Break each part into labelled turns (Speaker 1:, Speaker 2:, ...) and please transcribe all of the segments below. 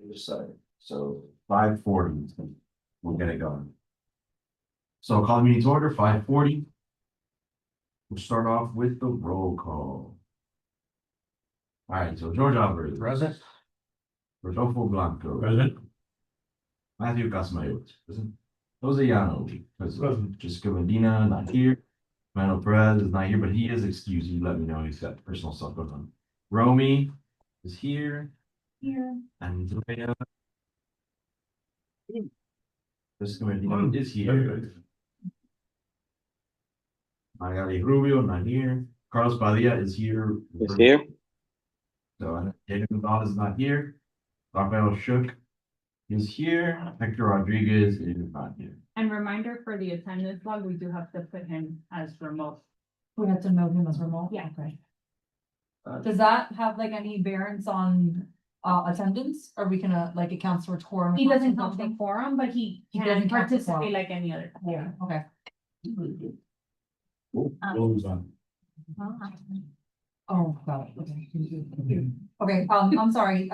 Speaker 1: Either side, so 5:40, we'll get it going. So I'll call the meeting to order, 5:40. We'll start off with the roll call. All right, so George Alvarez.
Speaker 2: Present.
Speaker 1: Rodolfo Blanco.
Speaker 2: Present.
Speaker 1: Matthew Casamayo. Present. Jose Llano.
Speaker 2: Present.
Speaker 1: Jessica Medina, not here. Manuel Perez is not here, but he is excused. He let me know he's got personal stuff going on. Romy is here.
Speaker 3: Here.
Speaker 1: Andrea. Jessica Medina is here. Magali Rubio, not here. Carlos Padilla is here.
Speaker 4: Is here.
Speaker 1: So Daniel Gonzalez is not here. Rafael Shook is here. Hector Rodriguez is not here.
Speaker 3: And reminder for the attendance log, we do have to put him as remote.
Speaker 5: We have to know him as remote?
Speaker 3: Yeah.
Speaker 5: Okay.
Speaker 1: Uh,
Speaker 5: Does that have like any bearance on attendance? Or we can like it counts for quorum?
Speaker 3: He doesn't count the quorum, but he
Speaker 5: He
Speaker 3: can
Speaker 5: doesn't count the
Speaker 3: participate
Speaker 5: quorum.
Speaker 3: like any other.
Speaker 5: Yeah, okay.
Speaker 2: Goes on.
Speaker 5: Oh, got it. Okay. Okay, I'm sorry,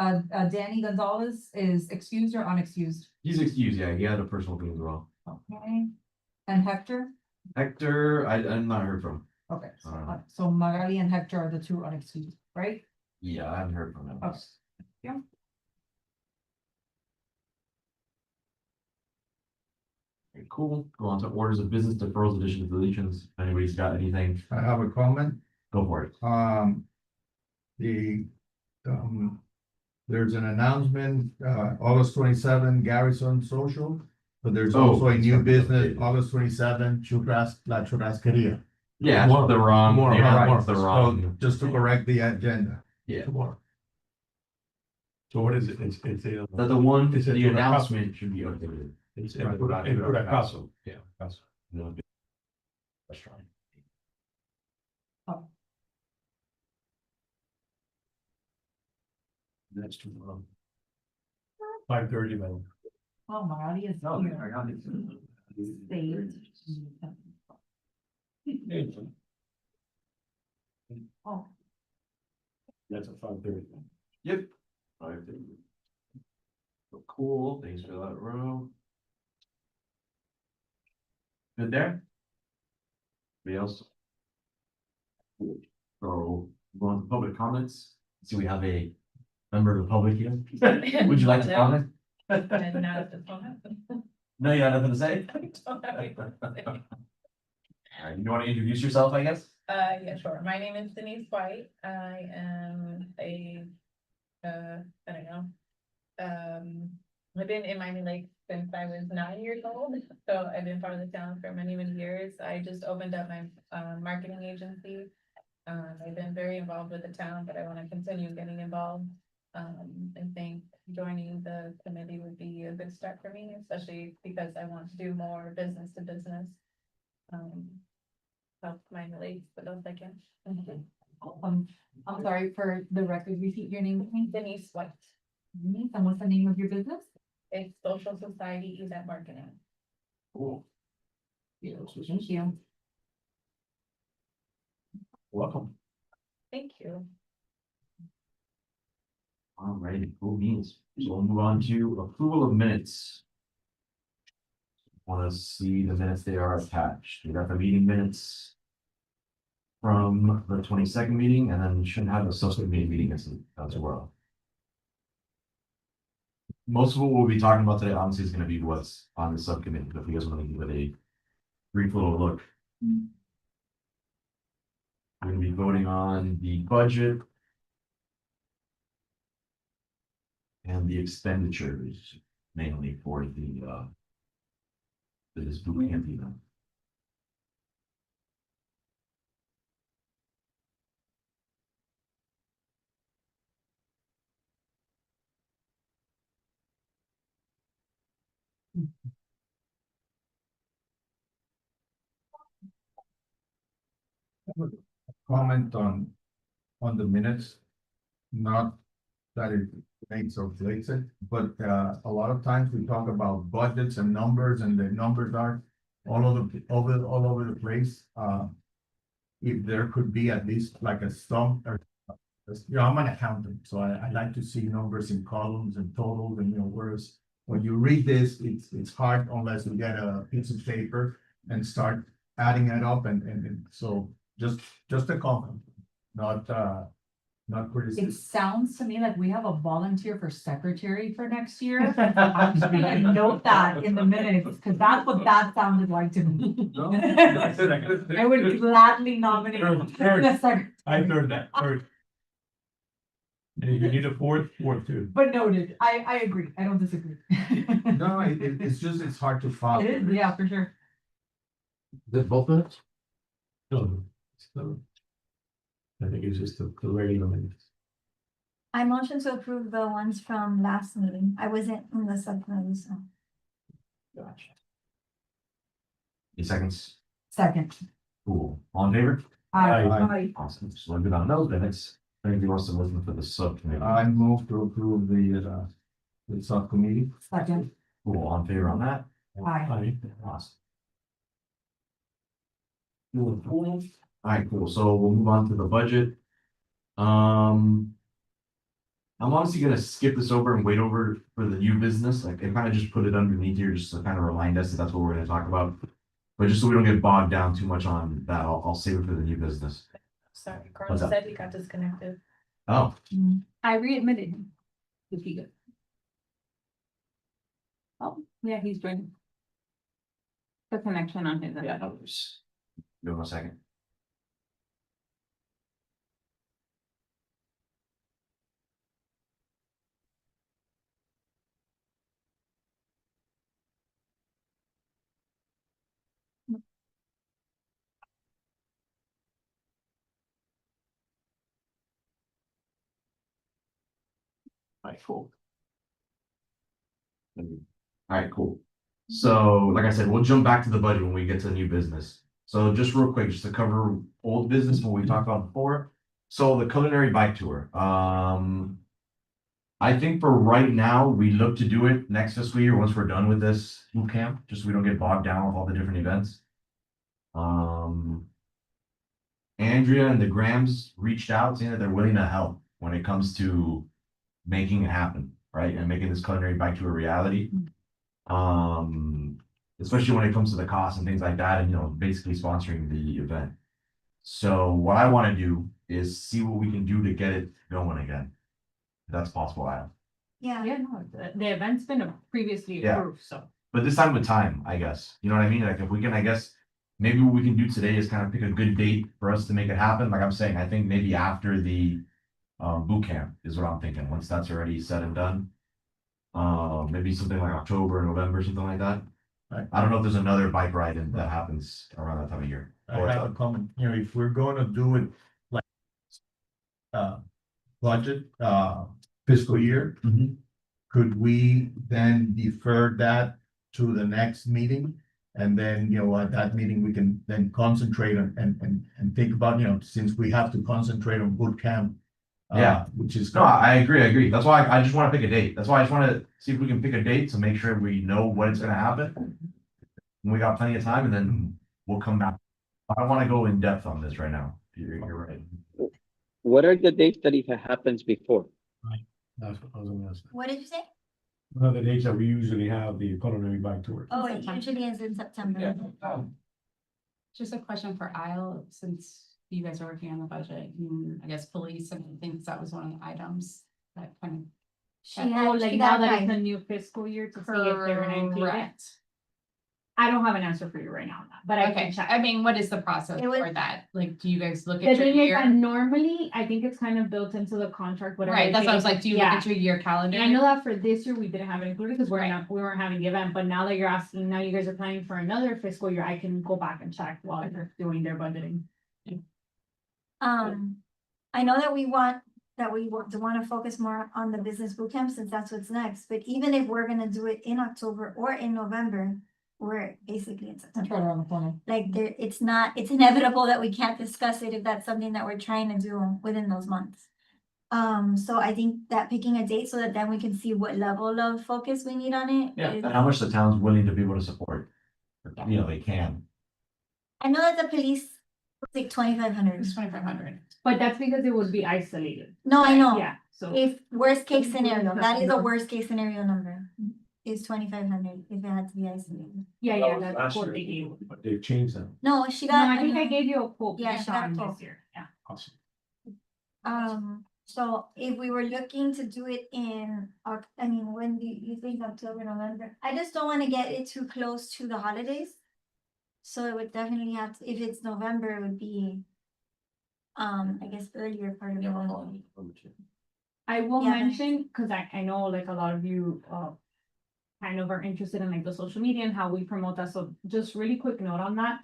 Speaker 5: Danny Gonzalez is excused or unexcused?
Speaker 1: He's excused, yeah, he had a personal thing as well.
Speaker 5: Okay. And Hector?
Speaker 1: Hector, I'm not heard from.
Speaker 5: Okay,
Speaker 1: Uh.
Speaker 5: so Magali and Hector are the two unexcused, right?
Speaker 1: Yeah, I haven't heard from him.
Speaker 5: Okay. Yeah.
Speaker 1: Okay, cool. Go on to orders of business, deferrals, additions, deletions. If anybody's got anything,
Speaker 2: I have a comment.
Speaker 1: go for it.
Speaker 2: The, there's an announcement, August 27, Garrison Social. But there's
Speaker 1: Oh,
Speaker 2: also a new
Speaker 1: sorry.
Speaker 2: business, August 27, La Churrascaria.
Speaker 1: Yeah, it's the wrong,
Speaker 2: More,
Speaker 1: yeah,
Speaker 2: right.
Speaker 1: it's the
Speaker 2: So
Speaker 1: wrong.
Speaker 2: just to correct the agenda.
Speaker 1: Yeah,
Speaker 6: Tomorrow. So what is it? It's a.
Speaker 1: the one,
Speaker 6: It's a
Speaker 1: the
Speaker 6: Duracaso.
Speaker 1: announcement should be updated.
Speaker 6: It's
Speaker 1: Right.
Speaker 6: in Curaçao, yeah.
Speaker 1: Restaurant.
Speaker 6: That's tomorrow. 5:30, man.
Speaker 5: Oh, Magali is
Speaker 1: No,
Speaker 5: here.
Speaker 1: I got it.
Speaker 5: Saved. Oh,
Speaker 6: That's at 5:30.
Speaker 1: Yep. Cool, thanks for that, row. Good there? Anybody else? So, going to public comments, see, we have a member of the public here. Would you like to comment? No, you have nothing to say? Alright, you want to introduce yourself, I guess?
Speaker 7: Yeah, sure. My name is Denise White. I am I don't know. I've been in Miami Lakes since I was 9 years old, so I've been part of the town for many, many years. I just opened up my marketing agency. I've been very involved with the town, but I want to continue getting involved. I think joining the committee would be a good start for me, especially because I want to do more business to business. Help Miami Lakes, but those I can.
Speaker 5: I'm sorry, for the record, repeat your name, please.
Speaker 7: Denise White.
Speaker 5: Denise, and what's the name of your business?
Speaker 7: It's Social Society Event Marketing.
Speaker 1: Cool.
Speaker 5: Thank you.
Speaker 6: Welcome.
Speaker 7: Thank you.
Speaker 1: Alrighty, cool beans. So we'll move on to approval of minutes. Want to see the minutes, they are attached. We got the meeting minutes from the 22nd meeting, and then should have a subsequent meeting as well. Most of what we'll be talking about today, honestly, is going to be what's on the subcommittee, but if you guys want to give it a brief little look. We're going to be voting on the budget and the expenditures, mainly for this boot camp event.
Speaker 2: Comment on the minutes. Not that it makes or breaks it, but a lot of times we talk about budgets and numbers, and the numbers are all over the place. If there could be at least like a sum or I'm an accountant, so I like to see numbers in columns and totals and, whereas when you read this, it's hard unless you get a piece of paper and start adding it up and so just a comment, not
Speaker 5: It
Speaker 2: criticism.
Speaker 5: sounds to me like we have a volunteer for secretary for next year. I'm just gonna note that in the minutes, because that's what that sounded like to me. I would gladly nominate.
Speaker 6: Third.
Speaker 5: the secretary.
Speaker 6: I heard that, third. And if you need a fourth too.
Speaker 5: But noted, I agree, I don't disagree.
Speaker 2: No, it's hard to follow.
Speaker 5: It is, yeah, for sure.
Speaker 1: The both minutes?
Speaker 6: No, so. I think it's just the regular minutes.
Speaker 4: I motion to approve the ones from last meeting. I wasn't in the subcommittee, so.
Speaker 1: Gotcha. 8 seconds.
Speaker 5: Second.
Speaker 1: Cool. All in favor?
Speaker 5: Aye.
Speaker 1: Awesome. So we're good on those minutes. Anything else to listen for the subcommittee?
Speaker 2: I move to approve the subcommittee.
Speaker 5: Second.
Speaker 1: Cool. All in favor on that?
Speaker 5: Aye.
Speaker 6: Aye.
Speaker 1: Awesome. Alright, cool. So we'll move on to the budget. I'm honestly gonna skip this over and wait over for the new business. Like, I kind of just put it underneath here just to kind of remind us that that's what we're gonna talk about. But just so we don't get bogged down too much on that, I'll save it for the new business.
Speaker 7: Sorry, Carl
Speaker 1: What's up?
Speaker 7: said he got disconnected.
Speaker 1: Oh,
Speaker 3: I readmitted him. Is he good? Oh, yeah, he's joining. The connection on his end.
Speaker 1: yeah, no worries. Give him a second. Alright, cool. Alright, cool. So, like I said, we'll jump back to the budget when we get to new business. So just real quick, just to cover old business, what we talked about before. So the culinary bike tour, I think for right now, we look to do it next fiscal year, once we're done with this boot camp, just so we don't get bogged down with all the different events. Andrea and the Grahams reached out saying that they're willing to help when it comes to making it happen, right? And making this culinary bike tour a reality. Especially when it comes to the cost and things like that, and basically sponsoring the event. So what I want to do is see what we can do to get it going again. If that's possible, Adam.
Speaker 4: Yeah,
Speaker 3: Yeah, no, the event's been previously
Speaker 1: Yeah.
Speaker 3: approved, so.
Speaker 1: But this time with time, I guess. You know what I mean? Like if we can, I guess, maybe what we can do today is kind of pick a good date for us to make it happen. Like I'm saying, I think maybe after the boot camp is what I'm thinking. Once that's already said and done. Maybe something like October, November, something like that.
Speaker 2: Right.
Speaker 1: I don't know if there's another bike ride that happens around that time of year.
Speaker 2: I have a comment, if we're gonna do it like. Budget, fiscal year,
Speaker 1: Mhm.
Speaker 2: could we then defer that to the next meeting? And then, at that meeting, we can then concentrate on and think about, since we have to concentrate on boot camp.
Speaker 1: Yeah.
Speaker 2: Which is.
Speaker 1: No, I agree. That's why I just want to pick a date. That's why I just want to see if we can pick a date to make sure we know when it's gonna happen. And we got plenty of time and then we'll come back. I don't want to go in depth on this right now. You're right.
Speaker 8: What are the dates that it happens before?
Speaker 6: That's what I was gonna ask.
Speaker 4: what did you say?
Speaker 6: One of the dates that we usually have the culinary bike tour.
Speaker 4: Oh, it usually is in September.
Speaker 9: Just a question for Isle, since you guys are working on the budget, and I guess police, and I think that was one of the items that kind
Speaker 4: She
Speaker 3: Oh,
Speaker 4: had,
Speaker 3: like
Speaker 4: she
Speaker 3: now
Speaker 4: got
Speaker 3: that it's
Speaker 4: a
Speaker 3: a new fiscal year to
Speaker 9: of.
Speaker 3: see if they're gonna include it.
Speaker 9: Correct.
Speaker 3: I don't have an answer for you right now, on that, but I
Speaker 9: Okay,
Speaker 3: can check.
Speaker 9: I mean, what is the process
Speaker 4: It was-
Speaker 9: for that? Like, do you guys look
Speaker 3: The
Speaker 9: at your
Speaker 3: thing is,
Speaker 9: year?
Speaker 3: normally, I think it's kind of built into the contract, whatever.
Speaker 9: Right, that's what I was
Speaker 3: it is.
Speaker 9: like, do you look
Speaker 3: Yeah.
Speaker 9: at your year calendar?
Speaker 3: And I know that for this year, we didn't have it included because
Speaker 9: Right.
Speaker 3: we weren't having the event, but now that you're asking, now you guys are planning for another fiscal year, I can go back and check while they're doing their budgeting.
Speaker 4: I know that we want to focus more on the business boot camp since that's what's next, but even if we're gonna do it in October or in November, we're basically in
Speaker 5: That's right
Speaker 4: September.
Speaker 5: around the corner.
Speaker 4: Like there, it's inevitable that we can't discuss it if that's something that we're trying to do within those months. So I think that picking a date so that then we can see what level of focus we need on it.
Speaker 1: Yeah,
Speaker 4: is-
Speaker 1: and how much the town's willing to be able to support. They can.
Speaker 4: I know that the police It's like 2,500.
Speaker 9: It's 2,500.
Speaker 3: But that's because it would be isolated.
Speaker 4: No, I know.
Speaker 3: Yeah, so.
Speaker 4: If worst case scenario, that is a worst case scenario number, is 2,500 if it had to be isolated.
Speaker 3: Yeah,
Speaker 6: That
Speaker 3: yeah,
Speaker 6: was
Speaker 3: that's
Speaker 6: last
Speaker 3: what
Speaker 6: year,
Speaker 3: they gave.
Speaker 6: But they've changed them.
Speaker 4: No, she
Speaker 3: No,
Speaker 4: got.
Speaker 3: I think I gave you a quote.
Speaker 4: Yeah,
Speaker 3: based
Speaker 4: she got a
Speaker 3: on
Speaker 4: quote.
Speaker 3: this year, yeah.
Speaker 6: Awesome.
Speaker 4: So if we were looking to do it in, I mean, when do you think October, November? I just don't wanna get it too close to the holidays. So it would definitely have to, if it's November, it would be. I guess earlier part of November.
Speaker 3: I will
Speaker 4: Yeah.
Speaker 3: mention, cause I know like a lot of you, kind of are interested in like the social media and how we promote that, so just really quick note on that.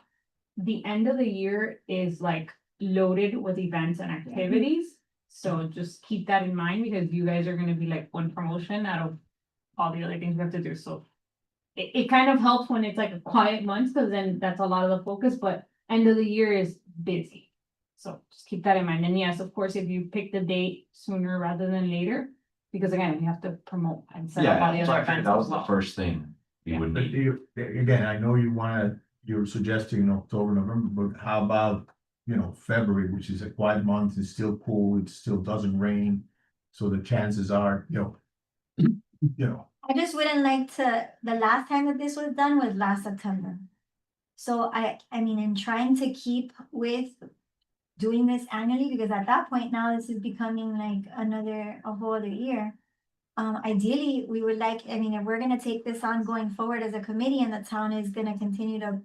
Speaker 3: The end of the year is like loaded with events and activities, so just keep that in mind, because you guys are gonna be like one promotion out of all the other things we have to do, so. It kind of helps when it's like a quiet month, cause then that's a lot of the focus, but end of the year is busy. So just keep that in mind, and yes, of course, if you pick the date sooner rather than later, because again, we have to promote and set up all the
Speaker 1: Yeah, so
Speaker 3: other
Speaker 1: I figured
Speaker 3: events
Speaker 1: that
Speaker 3: as
Speaker 1: was the
Speaker 3: well.
Speaker 1: first thing we would
Speaker 2: But
Speaker 1: need.
Speaker 2: again, I know you're suggesting October, November, but how about, February, which is a quiet month, it's still cool, it still doesn't rain. So the chances are,
Speaker 4: I just wouldn't like to, the last time that this was done was last September. So I mean, in trying to keep with doing this annually, because at that point now, this is becoming like a whole other year. Ideally, we would like, I mean, if we're gonna take this on going forward as a committee and the town is gonna continue to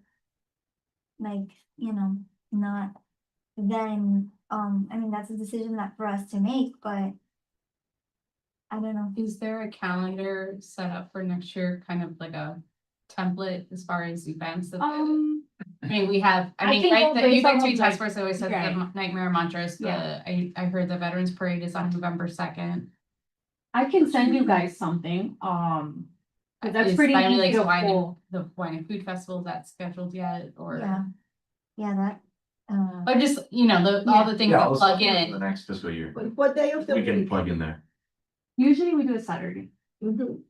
Speaker 4: like, not, then, I mean, that's a decision that for us to make, but I don't know.
Speaker 9: Is there a calendar set up for next year, kind of like a template as far as events? that- I mean, we have,
Speaker 3: I think
Speaker 9: right,
Speaker 3: we'll
Speaker 9: the
Speaker 3: base off
Speaker 9: Youth
Speaker 3: of,
Speaker 9: Task
Speaker 3: like,
Speaker 9: Force always says
Speaker 3: right.
Speaker 9: the nightmare mantras,
Speaker 3: Yeah.
Speaker 9: I heard the Veterans Parade is on November 2nd.
Speaker 3: I can send you guys something, but that's
Speaker 9: Is
Speaker 3: pretty
Speaker 9: finally,
Speaker 3: easy to
Speaker 9: wine and-
Speaker 3: pull.
Speaker 9: The wine and food festival, is that scheduled yet, or?
Speaker 4: Yeah. Yeah, that,
Speaker 9: Or just, all the things
Speaker 1: Yeah,
Speaker 9: that
Speaker 1: let's
Speaker 9: plug
Speaker 1: look at
Speaker 9: in.
Speaker 1: the next fiscal year.
Speaker 5: What day of the
Speaker 1: We can
Speaker 5: week?
Speaker 1: plug in there.
Speaker 3: Usually we do it Saturday,
Speaker 5: Mhm.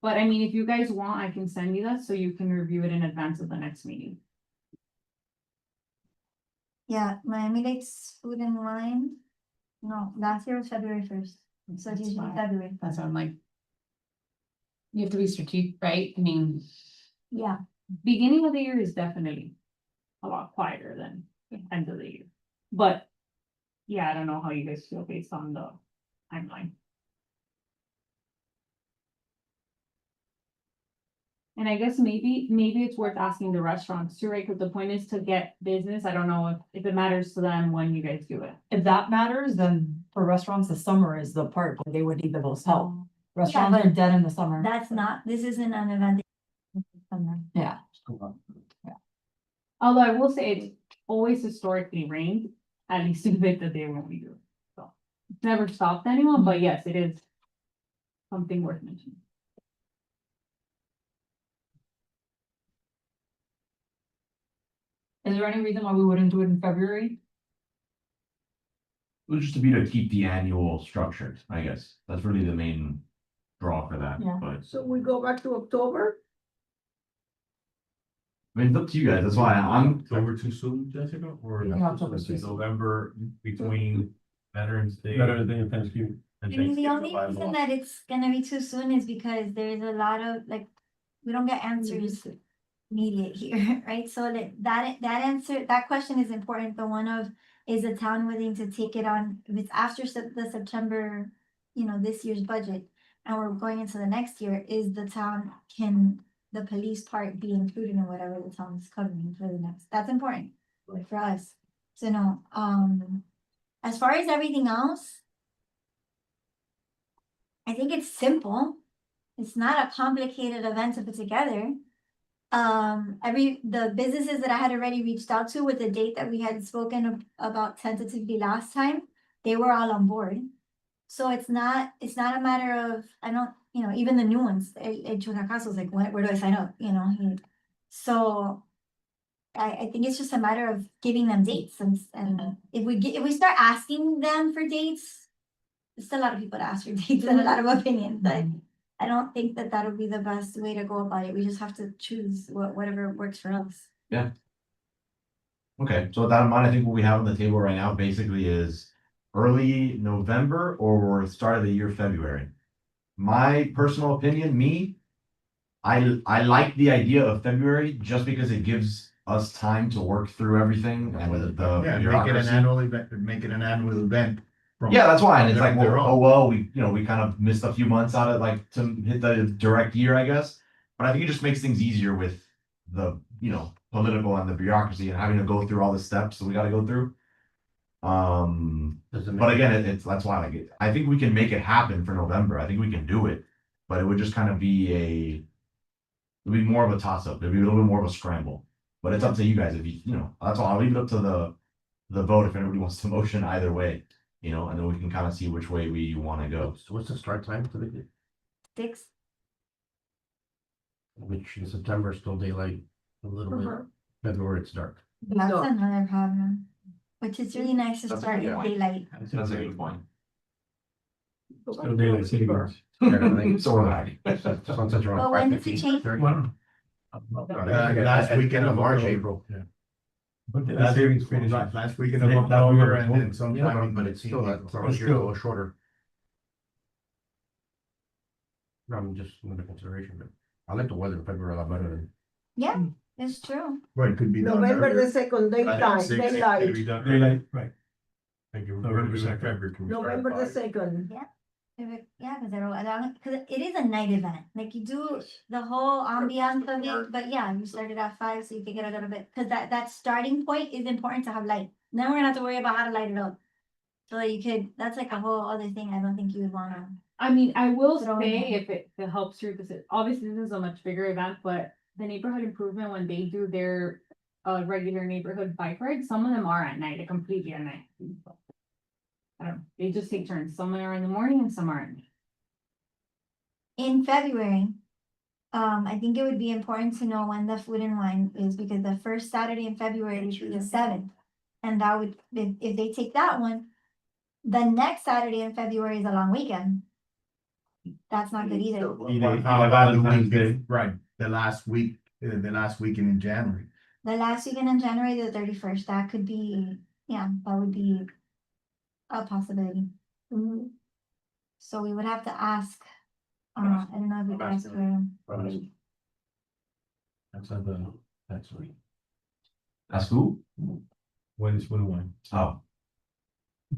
Speaker 3: but I mean, if you guys want, I can send you that so you can review it in advance of the next meeting.
Speaker 4: yeah, Miami Lakes Food and Wine. No, last year was February 1st, so it's usually February.
Speaker 9: That's why I'm like. You have to be strategic, right? I mean,
Speaker 4: Yeah,
Speaker 3: Beginning of the year is definitely a lot quieter than end of the year, but yeah, I don't know how you guys feel based on the timeline. And I guess maybe it's worth asking the restaurants too, right? Cause the point is to get business. I don't know if it matters to them when you guys do it.
Speaker 5: If that matters, then for restaurants, the summer is the part where they would need the most help. Restaurants
Speaker 4: but
Speaker 5: are dead in the summer.
Speaker 4: that's not, this isn't an event.
Speaker 5: Yeah.
Speaker 3: Although I will say it's always historically rained, at least a bit the day when we do it. So it's never stopped anyone, but yes, it is something worth mentioning.
Speaker 5: Is there any reason why we wouldn't do it in February?
Speaker 1: It would just be to keep the annual structure, I guess. That's really the main draw for that,
Speaker 5: Yeah.
Speaker 1: but
Speaker 5: So we go back to October?
Speaker 1: I mean, it's up to you guys. That's why I'm,
Speaker 6: October too soon, Jessica, or?
Speaker 5: Yeah, October's too
Speaker 6: Is
Speaker 5: soon.
Speaker 6: November between Veterans Day?
Speaker 2: Veterans Day and Thanksgiving.
Speaker 6: and
Speaker 4: I mean, the
Speaker 6: Thanksgiving
Speaker 4: only
Speaker 6: by
Speaker 4: reason
Speaker 6: law?
Speaker 4: that it's gonna be too soon is because there's a lot of, like, we don't get answers immediate here, right? So that answer, that question is important, the one of, is the town willing to take it on, if it's after the September, this year's budget, and we're going into the next year, is the town, can the police part be included in whatever the town is covering for the next, that's important, like, for us. So no, as far as everything else, I think it's simple. It's not a complicated event to put together. The businesses that I had already reached out to with the date that we had spoken about tentatively last time, they were all on board. So it's not a matter of, I don't, even the new ones, El Churrascaso was like, where do I sign up? So I think it's just a matter of giving them dates, and if we start asking them for dates, there's still a lot of people to ask for dates and a lot of opinions, but I don't think that would be the best way to go about it. We just have to choose whatever works for us.
Speaker 1: Yeah. Okay, so with that in mind, I think what we have on the table right now basically is early November or start of the year, February. My personal opinion, I like the idea of February just because it gives us time to work through everything and the
Speaker 2: Yeah, make it an
Speaker 1: bureaucracy.
Speaker 2: annual event, make it an annual event. from-
Speaker 1: Yeah, that's why, and it's like,
Speaker 2: their
Speaker 1: well,
Speaker 2: own.
Speaker 1: oh, well, we kind of missed a few months out of like to hit the direct year, I guess. But I think it just makes things easier with the, political and the bureaucracy and having to go through all the steps that we gotta go through.
Speaker 6: Does it
Speaker 1: But
Speaker 6: make-
Speaker 1: again, that's why I like it. I think we can make it happen for November. I think we can do it, but it would just kind of it'd be more of a toss up. It'd be a little bit more of a scramble. But it's up to you guys if that's all. I'll leave it up to the vote if anybody wants to motion either way, and then we can kind of see which way we want to go.
Speaker 6: So what's the start time for the,
Speaker 4: 6.
Speaker 6: which in September is still daylight, a little bit, February it's dark.
Speaker 4: That's another problem, which is really nice to
Speaker 1: That's a
Speaker 4: start
Speaker 1: good
Speaker 4: in
Speaker 1: point.
Speaker 4: daylight.
Speaker 1: That's a good point.
Speaker 6: Still daylight savings.
Speaker 1: So are I.
Speaker 6: Sunsets around
Speaker 4: But when does
Speaker 6: 5:15,
Speaker 4: it change?
Speaker 6: 30.
Speaker 2: Last weekend of
Speaker 6: March,
Speaker 2: October.
Speaker 6: April. Yeah.
Speaker 2: Last last weekend of October and then sometime. in
Speaker 6: But it's still,
Speaker 2: April.
Speaker 6: that's a little shorter. I'm just under consideration, but I like the weather in February a lot better than.
Speaker 4: Yeah, it's true.
Speaker 2: Well, it could be done
Speaker 10: November
Speaker 2: earlier.
Speaker 10: the second, daylight.
Speaker 6: Daylight, right. Thank you.
Speaker 2: November 2nd.
Speaker 10: November the second.
Speaker 4: Yeah, because it is a night event, like you do the whole ambiance of it, but yeah, you started at 5, so you can get a little bit, because that starting point is important to have light. Then we're gonna have to worry about how to light it up. So that that's like a whole other thing I don't think you would wanna.
Speaker 3: I mean, I will
Speaker 4: Throw it
Speaker 3: say
Speaker 4: in.
Speaker 3: if it helps you, because obviously this is a much bigger event, but the neighborhood improvement, when they do their regular neighborhood bike rides, some of them are at night, completely at night. I don't know, they just take turns, some are in the morning and some are at night.
Speaker 4: In February, I think it would be important to know when the food and wine is, because the first Saturday in February would be the 7th. And that would, if they take that one, the next Saturday in February is a long weekend. That's not good either.
Speaker 2: How about the week, right, the last week in January.
Speaker 4: The last weekend in January, the 31st, that could be, that would be a possibility. So we would have to ask, I don't know if we could ask for.
Speaker 6: That's not the, that's right.
Speaker 1: That's who?
Speaker 6: When is one?
Speaker 1: Oh,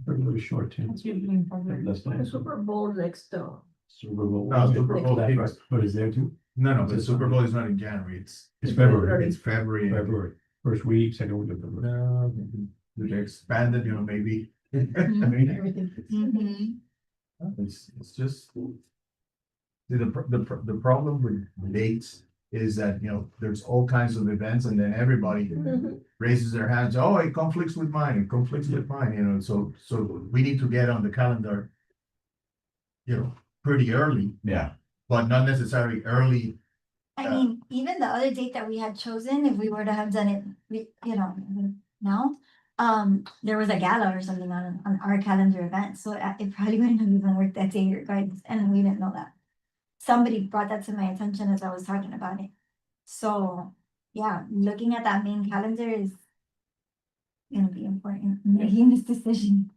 Speaker 6: February short too.
Speaker 3: That's usually in February.
Speaker 6: That's
Speaker 10: The
Speaker 6: nice.
Speaker 10: Super Bowl next door.
Speaker 6: Super Bowl.
Speaker 2: No, Super Bowl,
Speaker 6: But is there too?
Speaker 2: No, the Super Bowl is not in January, it's
Speaker 6: February.
Speaker 2: It's February.
Speaker 6: February, first week, second week of February.
Speaker 2: No, they expanded, maybe. I mean,
Speaker 10: Everything.
Speaker 4: Mhm.
Speaker 2: it's just. The problem with dates is that, there's all kinds of events and then everybody raises their hands, oh, it conflicts with mine, so we need to get on the calendar. Pretty early,
Speaker 1: yeah.
Speaker 2: but not necessarily early.
Speaker 4: I mean, even the other date that we had chosen, if we were to have done it, now, there was a gala or something on our calendar event, so it probably wouldn't have even worked that day regardless, and we didn't know that. Somebody brought that to my attention as I was talking about it. So, yeah, looking at that main calendar is gonna be important in making this decision.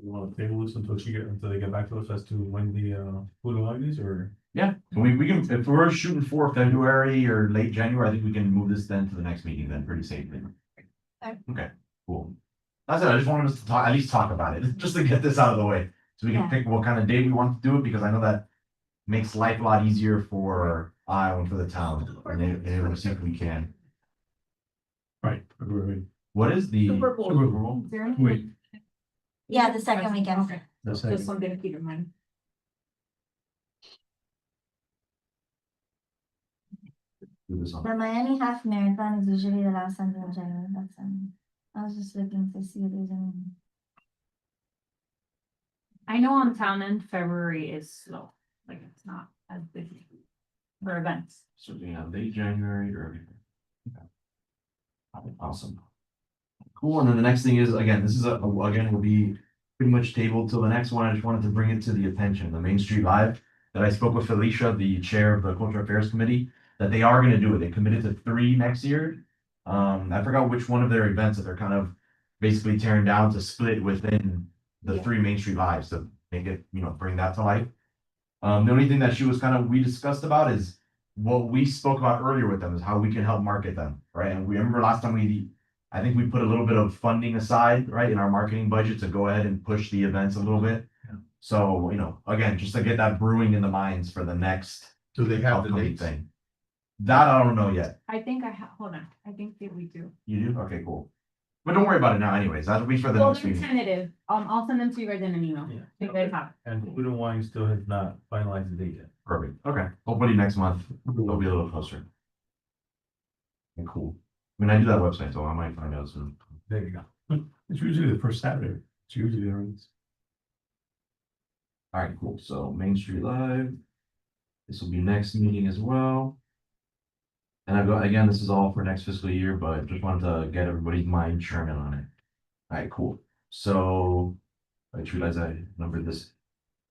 Speaker 6: You want to table this until they get back to us as to when the food and wine is, or?
Speaker 1: Yeah, we can, if we're shooting for February or late January, I think we can move this then to the next meeting then pretty safely. Okay, cool. That's it, I just wanted us to at least talk about it, just to get this out of the way. So we can
Speaker 4: Yeah.
Speaker 1: pick what kind of day we want to do it, because I know that makes life a lot easier for Iowa and for the town, and they able to see if we can.
Speaker 6: Right, February.
Speaker 1: What is the?
Speaker 10: Super Bowl.
Speaker 1: Super Bowl?
Speaker 3: Is there any-
Speaker 6: Wait.
Speaker 4: Yeah, the second weekend.
Speaker 3: Okay,
Speaker 6: The
Speaker 3: just
Speaker 6: second.
Speaker 3: something to keep in mind.
Speaker 1: Do this on.
Speaker 4: The Miami Half Marathon is usually the last Sunday of January, I was just looking to see if there's any.
Speaker 3: I know on town end, February is slow, like it's not as busy for events.
Speaker 1: So we have late January or everything. Okay. Awesome. Cool, and then the next thing is, again, this is again, will be pretty much tabled till the next one. I just wanted to bring it to the attention, the Main Street Live, that I spoke with Felicia, the chair of the Cultural Affairs Committee, that they are gonna do it. They committed to 3 next year. I forgot which one of their events that they're kind of basically tearing down to split within the
Speaker 3: Yeah.
Speaker 1: 3 Main Street Lives to make it, bring that to life. The only thing that we discussed about is what we spoke about earlier with them is how we can help market them, right? And we remember last time I think we put a little bit of funding aside, right, in our marketing budget to go ahead and push the events a little bit.
Speaker 2: Yeah.
Speaker 1: So, again, just to get that brewing in the minds for the next
Speaker 2: Do they have the
Speaker 1: upcoming
Speaker 2: dates?
Speaker 1: thing. That I don't know yet.
Speaker 3: I think hold on, I think that we do.
Speaker 1: You do? Okay, cool. But don't worry about it now anyways. That'll be for the
Speaker 3: Well,
Speaker 1: next
Speaker 3: they're
Speaker 1: meeting.
Speaker 3: tentative, I'll send them to you guys in an email.
Speaker 6: Yeah.
Speaker 3: So you guys have.
Speaker 6: And Food and Wine still has not finalized the date yet.
Speaker 1: Perfect. Okay. Hopefully next month it'll be a little closer. Okay, cool. I mean, I do that website, so I might find out soon.
Speaker 6: There you go. It's usually the first Saturday. It's usually the earnings.
Speaker 1: All right, cool. So Main Street Live. This will be next meeting as well. And again, this is all for next fiscal year, but just wanted to get everybody's mind churning on it. All right, cool. So I just realized I numbered this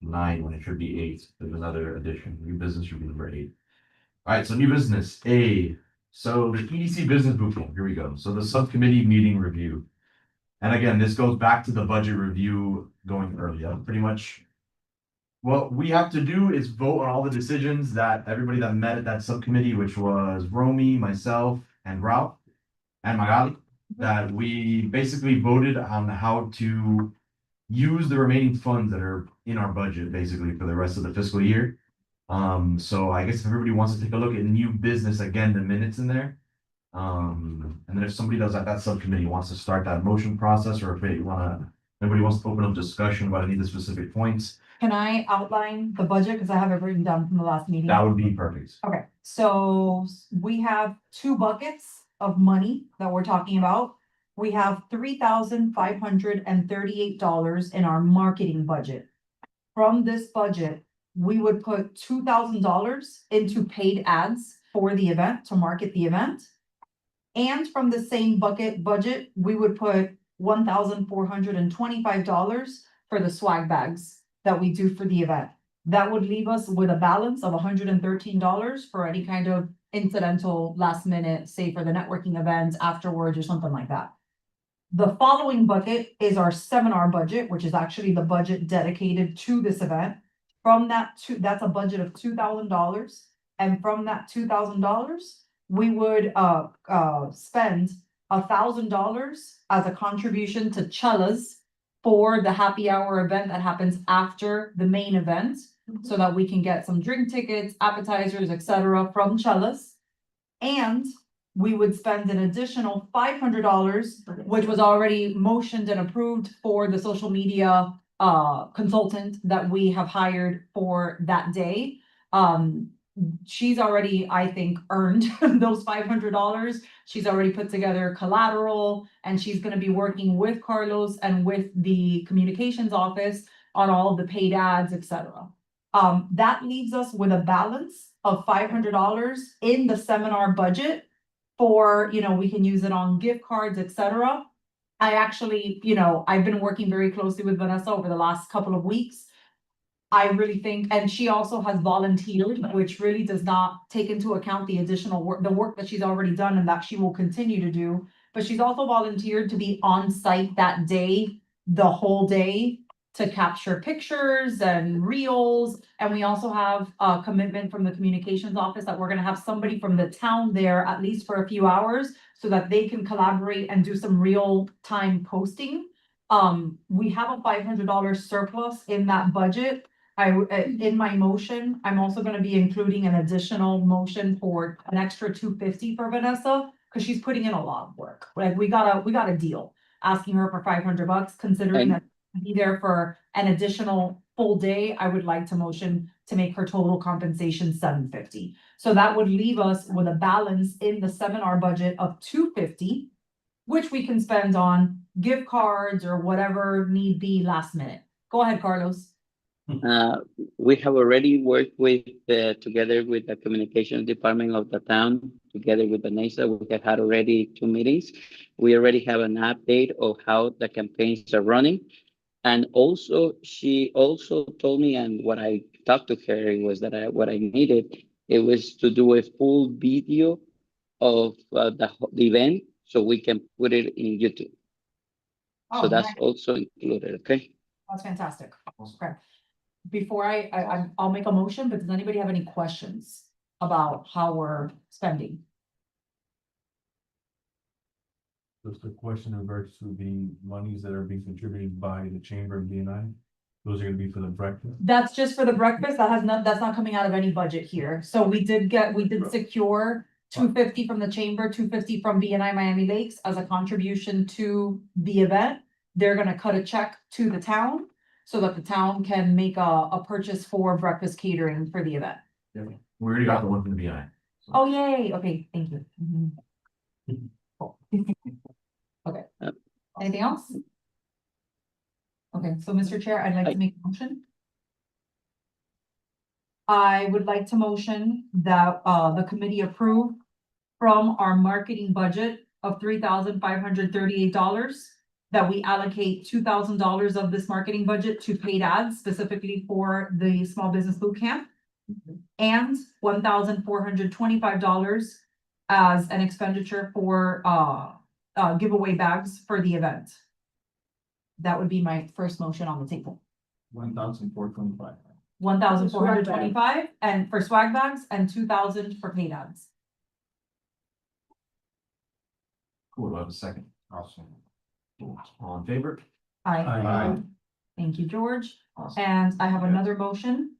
Speaker 1: 9 when it should be 8. There's another addition. New business should be number 8. All right, so new business A. So the EDC business bootcamp. Here we go. So the subcommittee meeting review. And again, this goes back to the budget review going earlier. Pretty much what we have to do is vote on all the decisions that everybody that met at that subcommittee, which was Romy, myself, and Ralph, and Magali, that we basically voted on how to use the remaining funds that are in our budget, basically, for the rest of the fiscal year. So I guess if everybody wants to take a look at new business, again, the minutes in there. And then if somebody does at that subcommittee wants to start that motion process, or if anybody wants to open up discussion about any of the specific points,
Speaker 5: Can I outline the budget? Because I have it written down from the last meeting.
Speaker 1: that would be perfect.
Speaker 5: Okay, so we have 2 buckets of money that we're talking about. We have $3,538 in our marketing budget. From this budget, we would put $2,000 into paid ads for the event, to market the event. And from the same budget, we would put $1,425 for the swag bags that we do for the event. That would leave us with a balance of $113 for any kind of incidental last minute, say for the networking events afterwards or something like that. The following bucket is our seminar budget, which is actually the budget dedicated to this event. From that's a budget of $2,000. And from that $2,000, we would spend $1,000 as a contribution to Chella's for the happy hour event that happens after the main event, so that we can get some drink tickets, appetizers, etc. from Chella's. And we would spend an additional $500, which was already motioned and approved for the social media consultant that we have hired for that day. She's already, I think, earned those $500. She's already put together collateral, and she's gonna be working with Carlos and with the communications office on all of the paid ads, etc. That leaves us with a balance of $500 in the seminar budget for, we can use it on gift cards, etc. I actually, I've been working very closely with Vanessa over the last couple of weeks. I really think, and she also has volunteered, which really does not take into account the additional work, the work that she's already done and that she will continue to do. But she's also volunteered to be on site that day, the whole day, to capture pictures and reels. And we also have a commitment from the communications office that we're gonna have somebody from the town there at least for a few hours so that they can collaborate and do some real time posting. We have a $500 surplus in that budget. In my motion, I'm also gonna be including an additional motion for an extra $250 for Vanessa, because she's putting in a lot of work. Like, we got a deal, asking her for $500, considering
Speaker 8: And-
Speaker 5: that be there for an additional full day. I would like to motion to make her total compensation $750. So that would leave us with a balance in the seminar budget of $250, which we can spend on gift cards or whatever need be last minute. Go ahead, Carlos.
Speaker 8: We have already worked together with the communications department of the town, together with Vanessa. We have had already 2 meetings. We already have an update of how the campaigns are running. And also, she also told me, and what I talked to her was that what I needed, it was to do a full video of the event so we can put it in YouTube.
Speaker 5: Oh,
Speaker 8: So that's
Speaker 5: nice.
Speaker 8: also included, okay?
Speaker 5: That's fantastic. Okay. Before I'll make a motion, but does anybody have any questions about how we're spending?
Speaker 6: Just a question in regards to the monies that are being contributed by the chamber and BNI. Those are gonna be for the breakfast.
Speaker 5: That's just for the breakfast. That's not coming out of any budget here. So we did secure $250 from the chamber, $250 from BNI Miami Lakes as a contribution to the event. They're gonna cut a check to the town so that the town can make a purchase for breakfast catering for the event.
Speaker 1: We already got the one from the BI.
Speaker 5: Oh, yay. Okay, thank you. Mhm. Okay. Anything else? Okay, so Mr. Chair, I'd like to make a motion. I would like to motion that the committee approve from our marketing budget of $3,538. That we allocate $2,000 of this marketing budget to paid ads specifically for the small business boot camp. And $1,425 as an expenditure for giveaway bags for the event. That would be my first motion on the table.
Speaker 2: 1,425.
Speaker 5: 1,425 and for swag bags and 2,000 for paid ads.
Speaker 1: Cool, I have a second. Awesome. All in favor?
Speaker 5: Aye. Thank you, George.
Speaker 1: Awesome.
Speaker 5: And I have another motion.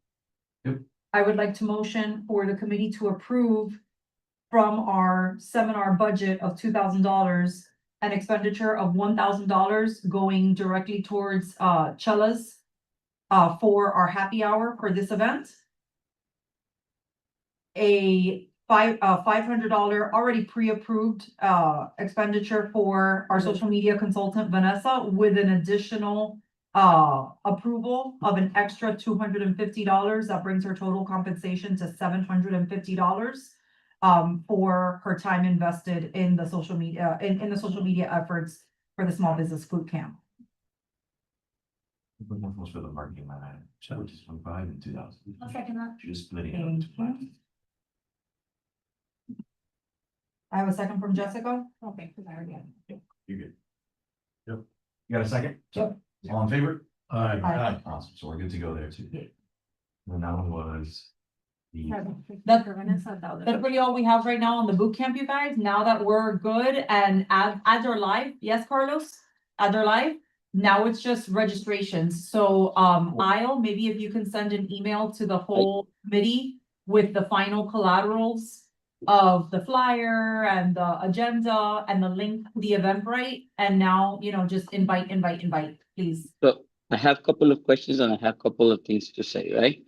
Speaker 1: Yep.
Speaker 5: I would like to motion for the committee to approve from our seminar budget of $2,000, an expenditure of $1,000 going directly towards Chella's for our happy hour for this event. A $500 already pre-approved expenditure for our social media consultant Vanessa with an additional approval of an extra $250. That brings her total compensation to $750 for her time invested in the social media in the social media efforts for the small business boot camp.
Speaker 1: One was for the marketing line item, which is 25 and 2,000.
Speaker 4: I'll second that.
Speaker 1: Just splitting it
Speaker 5: Thank
Speaker 1: up. to 5.
Speaker 5: you. I have a second from Jessica.
Speaker 3: Okay, because I already had.
Speaker 1: You're good.
Speaker 6: Yep.
Speaker 1: You got a second?
Speaker 5: Yep.
Speaker 1: All in favor?
Speaker 5: Aye.
Speaker 1: Awesome, so we're good to go there too.
Speaker 5: Yeah.
Speaker 1: And that one was the,
Speaker 5: That's
Speaker 3: That's
Speaker 5: really all we have right now on the boot camp, you guys. Now that we're good and ads are live. Yes, Carlos? Ads are live. Now it's just registrations. So, Isle, maybe if you can send an email to the whole committee with the final collaterals of the flyer and the agenda and the link to the Eventbrite. And now, just invite, please.
Speaker 8: So I have a couple of questions and I have a couple of things to say, right?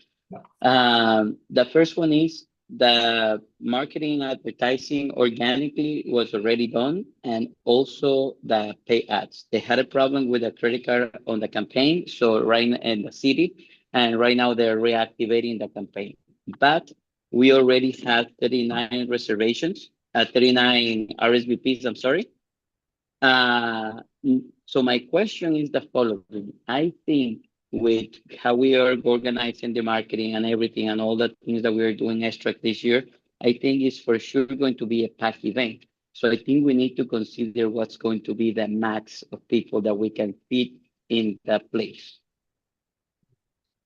Speaker 8: The first one is the marketing advertising organically was already done, and also the pay ads. They had a problem with a credit card on the campaign, so right in the city, and right now they're reactivating the campaign. But we already have 39 reservations, 39 RSVPs, I'm sorry. So my question is the following. I think with how we are organizing the marketing and everything and all the things that we are doing extra this year, I think it's for sure going to be a packed event. So I think we need to consider what's going to be the max of people that we can fit in that place.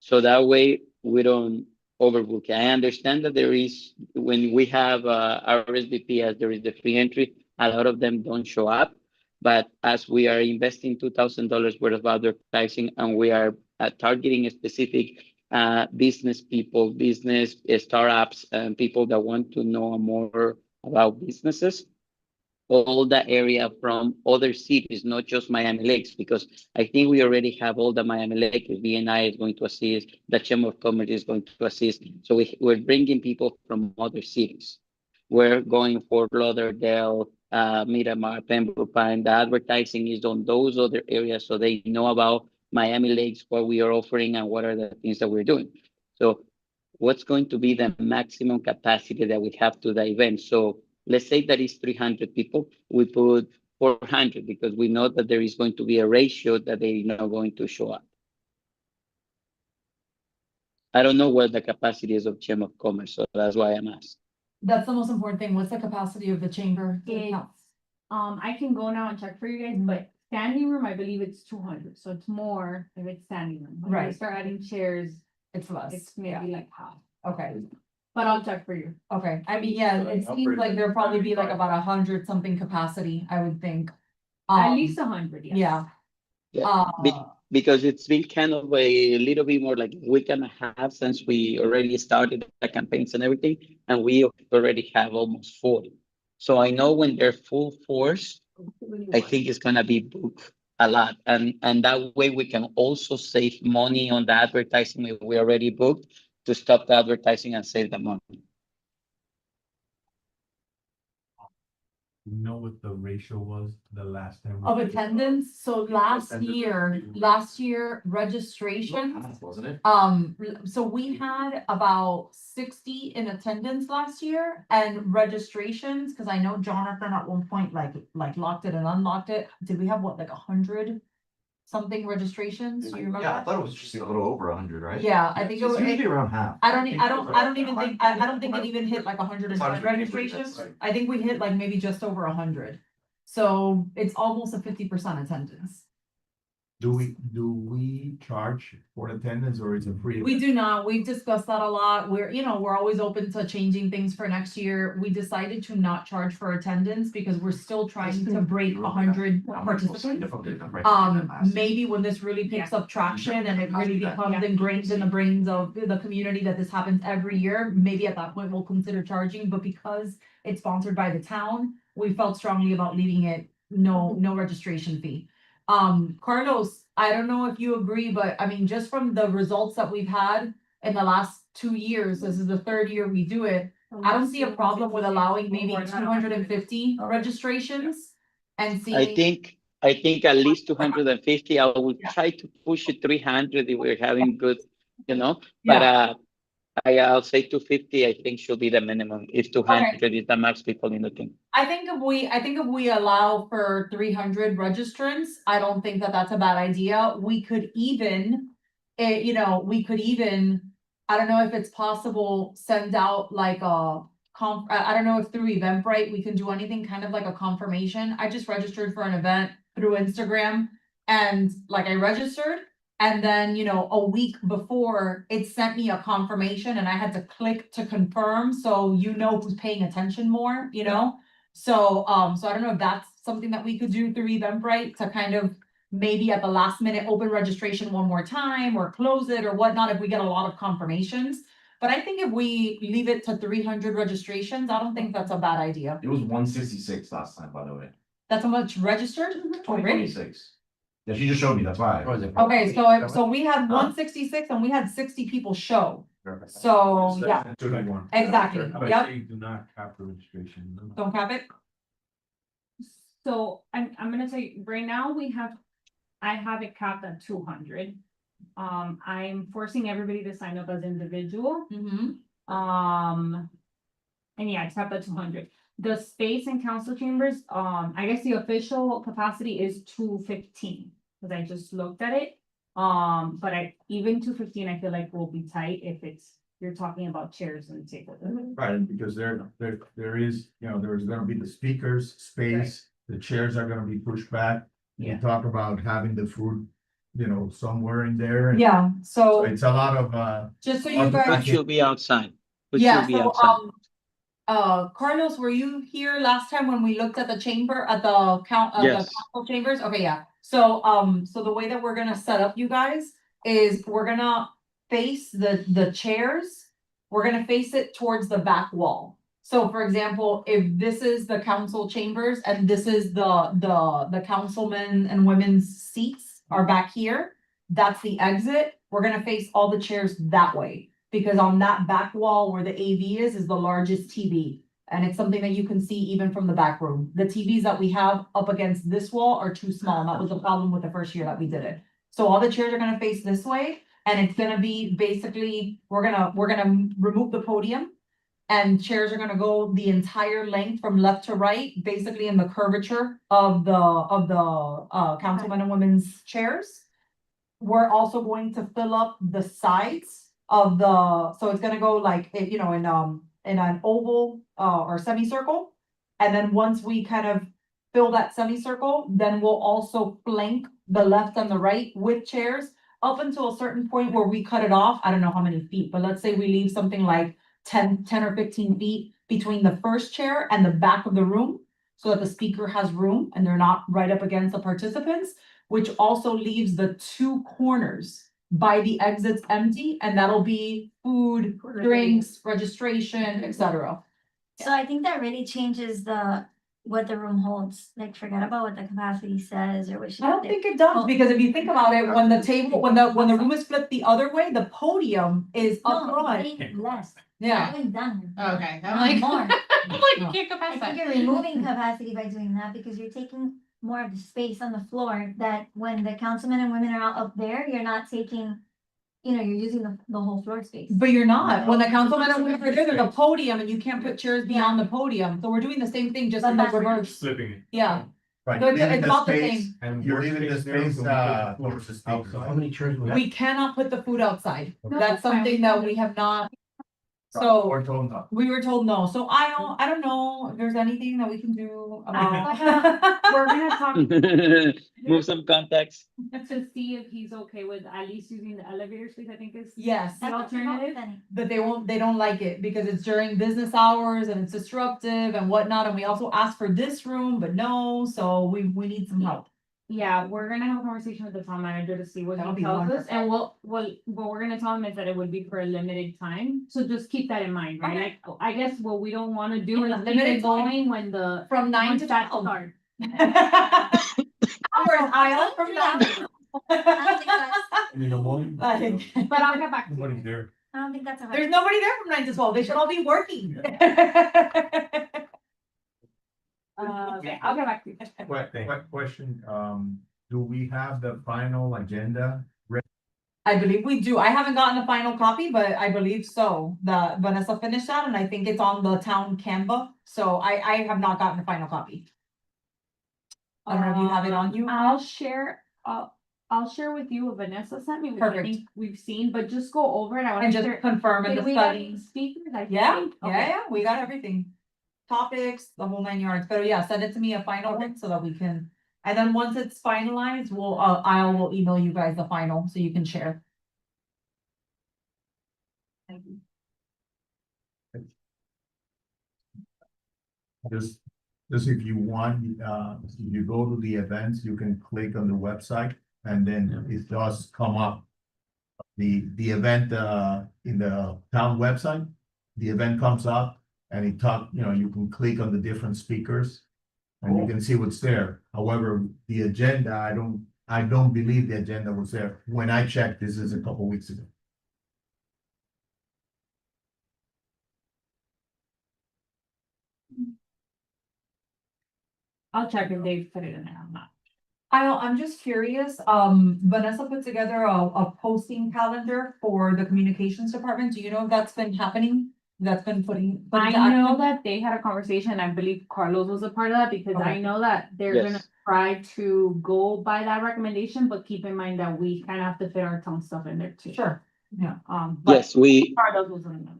Speaker 8: So that way we don't overbook. I understand that there is, when we have RSVP as there is the free entry, a lot of them don't show up. But as we are investing $2,000 worth of advertising and we are targeting a specific business people, business startups, and people that want to know more about businesses, all the area from other cities, not just Miami Lakes, because I think we already have all the Miami Lakes. BNI is going to assist, the Chamber of Commerce is going to assist. So we're bringing people from other cities. We're going for Lauderdale, Miramar, Pembroke Pine. The advertising is on those other areas so they know about Miami Lakes, what we are offering and what are the things that we're doing. So what's going to be the maximum capacity that we have to the event? So let's say that is 300 people. We put 400 because we know that there is going to be a ratio that they're not going to show up. I don't know what the capacity is of Chamber of Commerce, so that's why I'm asked.
Speaker 5: That's the most important thing. What's the capacity of the chamber?
Speaker 3: It's, I can go now and check for you guys, but standing room, I believe it's 200, so it's more if it's standing room. When you
Speaker 5: Right.
Speaker 3: start adding chairs,
Speaker 5: It's less.
Speaker 3: it's maybe like half,
Speaker 5: Okay,
Speaker 3: but I'll check for you.
Speaker 5: okay. I mean, yeah, it seems like there'll probably be like about 100 something capacity, I would think.
Speaker 3: At
Speaker 5: Um,
Speaker 3: least 100, yes.
Speaker 5: Yeah.
Speaker 8: Yeah,
Speaker 5: Uh,
Speaker 8: because it's been kind of a little bit more like a week and a half since we already started the campaigns and everything, and we already have almost 40. So I know when they're full force, I think it's gonna be booked a lot, and that way we can also save money on the advertising if we already booked, to stop the advertising and save the money.
Speaker 6: You know what the ratio was the last time? we
Speaker 5: of
Speaker 6: did it?
Speaker 5: attendance, so last year registration,
Speaker 1: Wasn't it?
Speaker 5: So we had about 60 in attendance last year and registrations, because I know Jonathan at one point like locked it and unlocked it. Did we have what, like 100 something registrations? Do you remember?
Speaker 1: Yeah, I thought it was just a little over 100, right?
Speaker 5: Yeah, I think it
Speaker 1: It's
Speaker 5: was.
Speaker 1: usually around half.
Speaker 5: I don't even think, I don't think it even hit like 110 registrations. I think we hit like maybe just over 100. So it's almost a 50% attendance.
Speaker 2: Do we charge for attendance or is it free?
Speaker 5: We do not, we've discussed that a lot. We're always open to changing things for next year. We decided to not charge for attendance because we're still trying to break 100 participants. Maybe when this really picks up traction and it really becomes ingrained in the brains of the community that this happens every year, maybe at that point we'll consider charging, but because it's sponsored by the town, we felt strongly about leaving it no registration fee. Carlos, I don't know if you agree, but I mean, just from the results that we've had in the last 2 years, this is the 3rd year we do it. I don't see a problem with allowing maybe 250 registrations and
Speaker 8: I
Speaker 5: seeing.
Speaker 8: think at least 250. I will try to push it 300 if we're having good, but I'll say 250, I think should be the minimum. If 200 is the max people in the team.
Speaker 5: I think if we allow for 300 registrants, I don't think that that's a bad idea. We could even, I don't know if it's possible, send out like a I don't know if through Eventbrite, we can do anything kind of like a confirmation. I just registered for an event through Instagram and like I registered. And then, a week before it sent me a confirmation and I had to click to confirm. So who's paying attention more, So, so I don't know if that's something that we could do through Eventbrite to kind of maybe at the last minute open registration one more time or close it or whatnot if we get a lot of confirmations. But I think if we leave it to 300 registrations, I don't think that's a bad idea.
Speaker 1: It was 166 last time, by the way.
Speaker 5: That's how much registered? Oh, really?
Speaker 1: 2026. Yeah, she just showed me, that's why.
Speaker 5: Okay, so we had 166 and we had 60 people show. So, yeah, exactly.
Speaker 6: I would
Speaker 5: Yep.
Speaker 6: say do not cap the registration.
Speaker 5: Don't cap it.
Speaker 3: So I'm gonna tell you, right now I have it capped at 200. I'm forcing everybody to sign up as individual. And yeah, it's capped at 200. The space in council chambers, I guess the official capacity is 215, because I just looked at it. But even 215, I feel like will be tight if you're talking about chairs and tables.
Speaker 2: Right, because there is, there's gonna be the speakers, space, the chairs are gonna be pushed back. We
Speaker 3: Yeah.
Speaker 2: talk about having the food, somewhere in there. and
Speaker 5: Yeah,
Speaker 2: So
Speaker 5: so
Speaker 2: it's a lot of,
Speaker 5: just so you
Speaker 2: Okay.
Speaker 8: That
Speaker 5: guys,
Speaker 8: should be outside. We
Speaker 5: yeah,
Speaker 8: should be
Speaker 5: so,
Speaker 8: outside.
Speaker 5: Carlos, were you here last time when we looked at the chamber, at the
Speaker 8: Yes.
Speaker 5: council chambers? Okay, yeah. So, so the way that we're gonna set up you guys is we're gonna face the chairs. We're gonna face it towards the back wall. So for example, if this is the council chambers and this is the councilmen and women's seats are back here, that's the exit. We're gonna face all the chairs that way. Because on that back wall where the AV is the largest TV. And it's something that you can see even from the back room. The TVs that we have up against this wall are too small. And that was the problem with the first year that we did it. So all the chairs are gonna face this way. And it's gonna be basically, we're gonna remove the podium. And chairs are gonna go the entire length from left to right, basically in the curvature of the councilmen and women's chairs. We're also going to fill up the sides of so it's gonna go like, in in an oval, or semicircle. And then once we kind of fill that semicircle, then we'll also flank the left and the right with chairs up until a certain point where we cut it off. I don't know how many feet, but let's say we leave something like 10 or 15 feet between the first chair and the back of the room, so that the speaker has room and they're not right up against the participants, which also leaves the two corners by the exits empty, and that'll be food, drinks, registration, etc.
Speaker 4: So I think that really changes what the room holds, like forget about what the capacity says or what should.
Speaker 5: I don't think it does, because if you think about it, when the table, when the room is flipped the other way, the podium is up
Speaker 4: No,
Speaker 5: front.
Speaker 4: it's getting less.
Speaker 5: Yeah.
Speaker 4: It's going down.
Speaker 9: Okay,
Speaker 4: Not
Speaker 9: I'm like,
Speaker 4: more.
Speaker 9: I'm like, you can't go
Speaker 4: I
Speaker 9: past
Speaker 4: think
Speaker 9: that.
Speaker 4: you're removing capacity by doing that because you're taking more of the space on the floor that when the councilmen and women are out up there, you're not taking, you're using the whole floor space.
Speaker 5: But you're not, when the councilman and women are there, there's a podium and you can't put chairs beyond the podium, so we're doing the same thing, just in the
Speaker 4: But backwards.
Speaker 5: reverse.
Speaker 6: Flipping it.
Speaker 5: Yeah,
Speaker 2: Right,
Speaker 5: So it's-
Speaker 2: leaving
Speaker 5: it's
Speaker 2: the
Speaker 5: about the
Speaker 2: space-
Speaker 5: same.
Speaker 6: And
Speaker 2: You're
Speaker 6: worst
Speaker 2: leaving the
Speaker 6: case scenario,
Speaker 2: space,
Speaker 6: we put the
Speaker 2: towards the speaker.
Speaker 6: outside.
Speaker 1: How many chairs we have?
Speaker 5: we cannot put the food outside,
Speaker 9: No,
Speaker 5: that's
Speaker 9: fine.
Speaker 5: something that we have not.
Speaker 2: Or
Speaker 5: So,
Speaker 2: told not.
Speaker 5: we were told no, so I don't know if there's anything that we can do about.
Speaker 3: We're gonna talk
Speaker 8: Move some contacts.
Speaker 3: to see if he's okay with at least using the elevator space, I think is.
Speaker 5: Yes,
Speaker 3: The alternative?
Speaker 5: but they don't like it because it's during business hours and it's disruptive and whatnot, and we also asked for this room, but no, so we need some help.
Speaker 3: Yeah, we're gonna have a conversation with the town manager to see what
Speaker 5: That'll
Speaker 3: he
Speaker 5: be
Speaker 3: tells us,
Speaker 5: wonderful.
Speaker 3: and what we're gonna tell him is that it would be for a limited time, so just keep that in mind, right?
Speaker 5: Okay.
Speaker 3: Like, I guess what we don't wanna do is
Speaker 5: Yeah,
Speaker 3: keep
Speaker 5: limited
Speaker 3: it
Speaker 5: time.
Speaker 3: going when the.
Speaker 5: From 9
Speaker 3: once
Speaker 5: to
Speaker 3: that
Speaker 5: 12.
Speaker 3: starts.
Speaker 5: Hours, Isle, from 9 to
Speaker 6: In the morning.
Speaker 5: Like,
Speaker 3: But I'll get back to you.
Speaker 6: Nobody's there.
Speaker 4: I don't think that's a.
Speaker 5: there's nobody there from 9 to 12, they should all be working.
Speaker 3: Okay, I'll get back to you.
Speaker 2: Question, do we have the final agenda?
Speaker 5: I believe we do. I haven't gotten a final copy, but I believe so. The Vanessa finished that and I think it's on the town Canva. So I have not gotten a final copy. I don't know if you have it on you.
Speaker 3: I'll share with you what Vanessa sent me, which I
Speaker 5: Perfect.
Speaker 3: think we've seen, but just go over it. I wanna
Speaker 5: And
Speaker 3: make
Speaker 5: just
Speaker 3: sure.
Speaker 5: confirm and
Speaker 3: Did
Speaker 5: the
Speaker 3: we have
Speaker 5: study.
Speaker 3: speakers? I
Speaker 5: Yeah,
Speaker 3: think.
Speaker 5: yeah,
Speaker 3: Okay.
Speaker 5: yeah, we got everything. Topics, the whole 9 yards. But yeah, send it to me a final one so that we can. And then once it's finalized, I will email you guys the final so you can share.
Speaker 2: Just if you want, if you go to the events, you can click on the website and then it does come up. The event, in the town website, the event comes up and you can click on the different speakers. And you can see what's there. However, the agenda, I don't believe the agenda was there. When I checked, this is a couple weeks ago.
Speaker 3: I'll check if they've put it in there. I'm not.
Speaker 5: I'm just curious, Vanessa put together a posting calendar for the communications department. Do you know if that's been happening? That's been putting.
Speaker 3: I know that they had a conversation, I believe Carlos was a part of that, because I
Speaker 5: Okay.
Speaker 3: know that they're gonna
Speaker 8: Yes.
Speaker 3: try to go by that recommendation, but keep in mind that we kind of have to fit our town stuff in there too.
Speaker 5: Sure, yeah.
Speaker 3: But
Speaker 8: Yes, we
Speaker 3: Carlos was in there.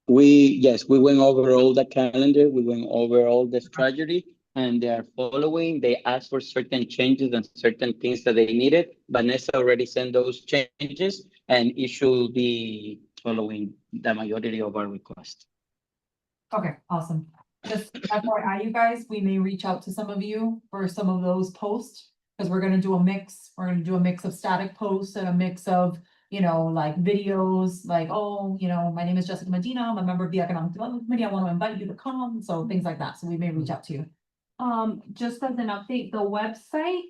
Speaker 8: we went over all the calendar, we went over all the strategy. And they are following, they asked for certain changes and certain things that they needed. Vanessa already sent those changes and it should be following the majority of our requests.
Speaker 5: Okay, awesome. Just FYI, you guys, we may reach out to some of you for some of those posts. Cause we're gonna do a mix, of static posts and a mix of, like videos, like, oh, my name is Jessica Medina, I'm a member of the Economic Development Committee, I want to invite you to come, so things like that, so we may reach out to you.
Speaker 3: Just as an update, the website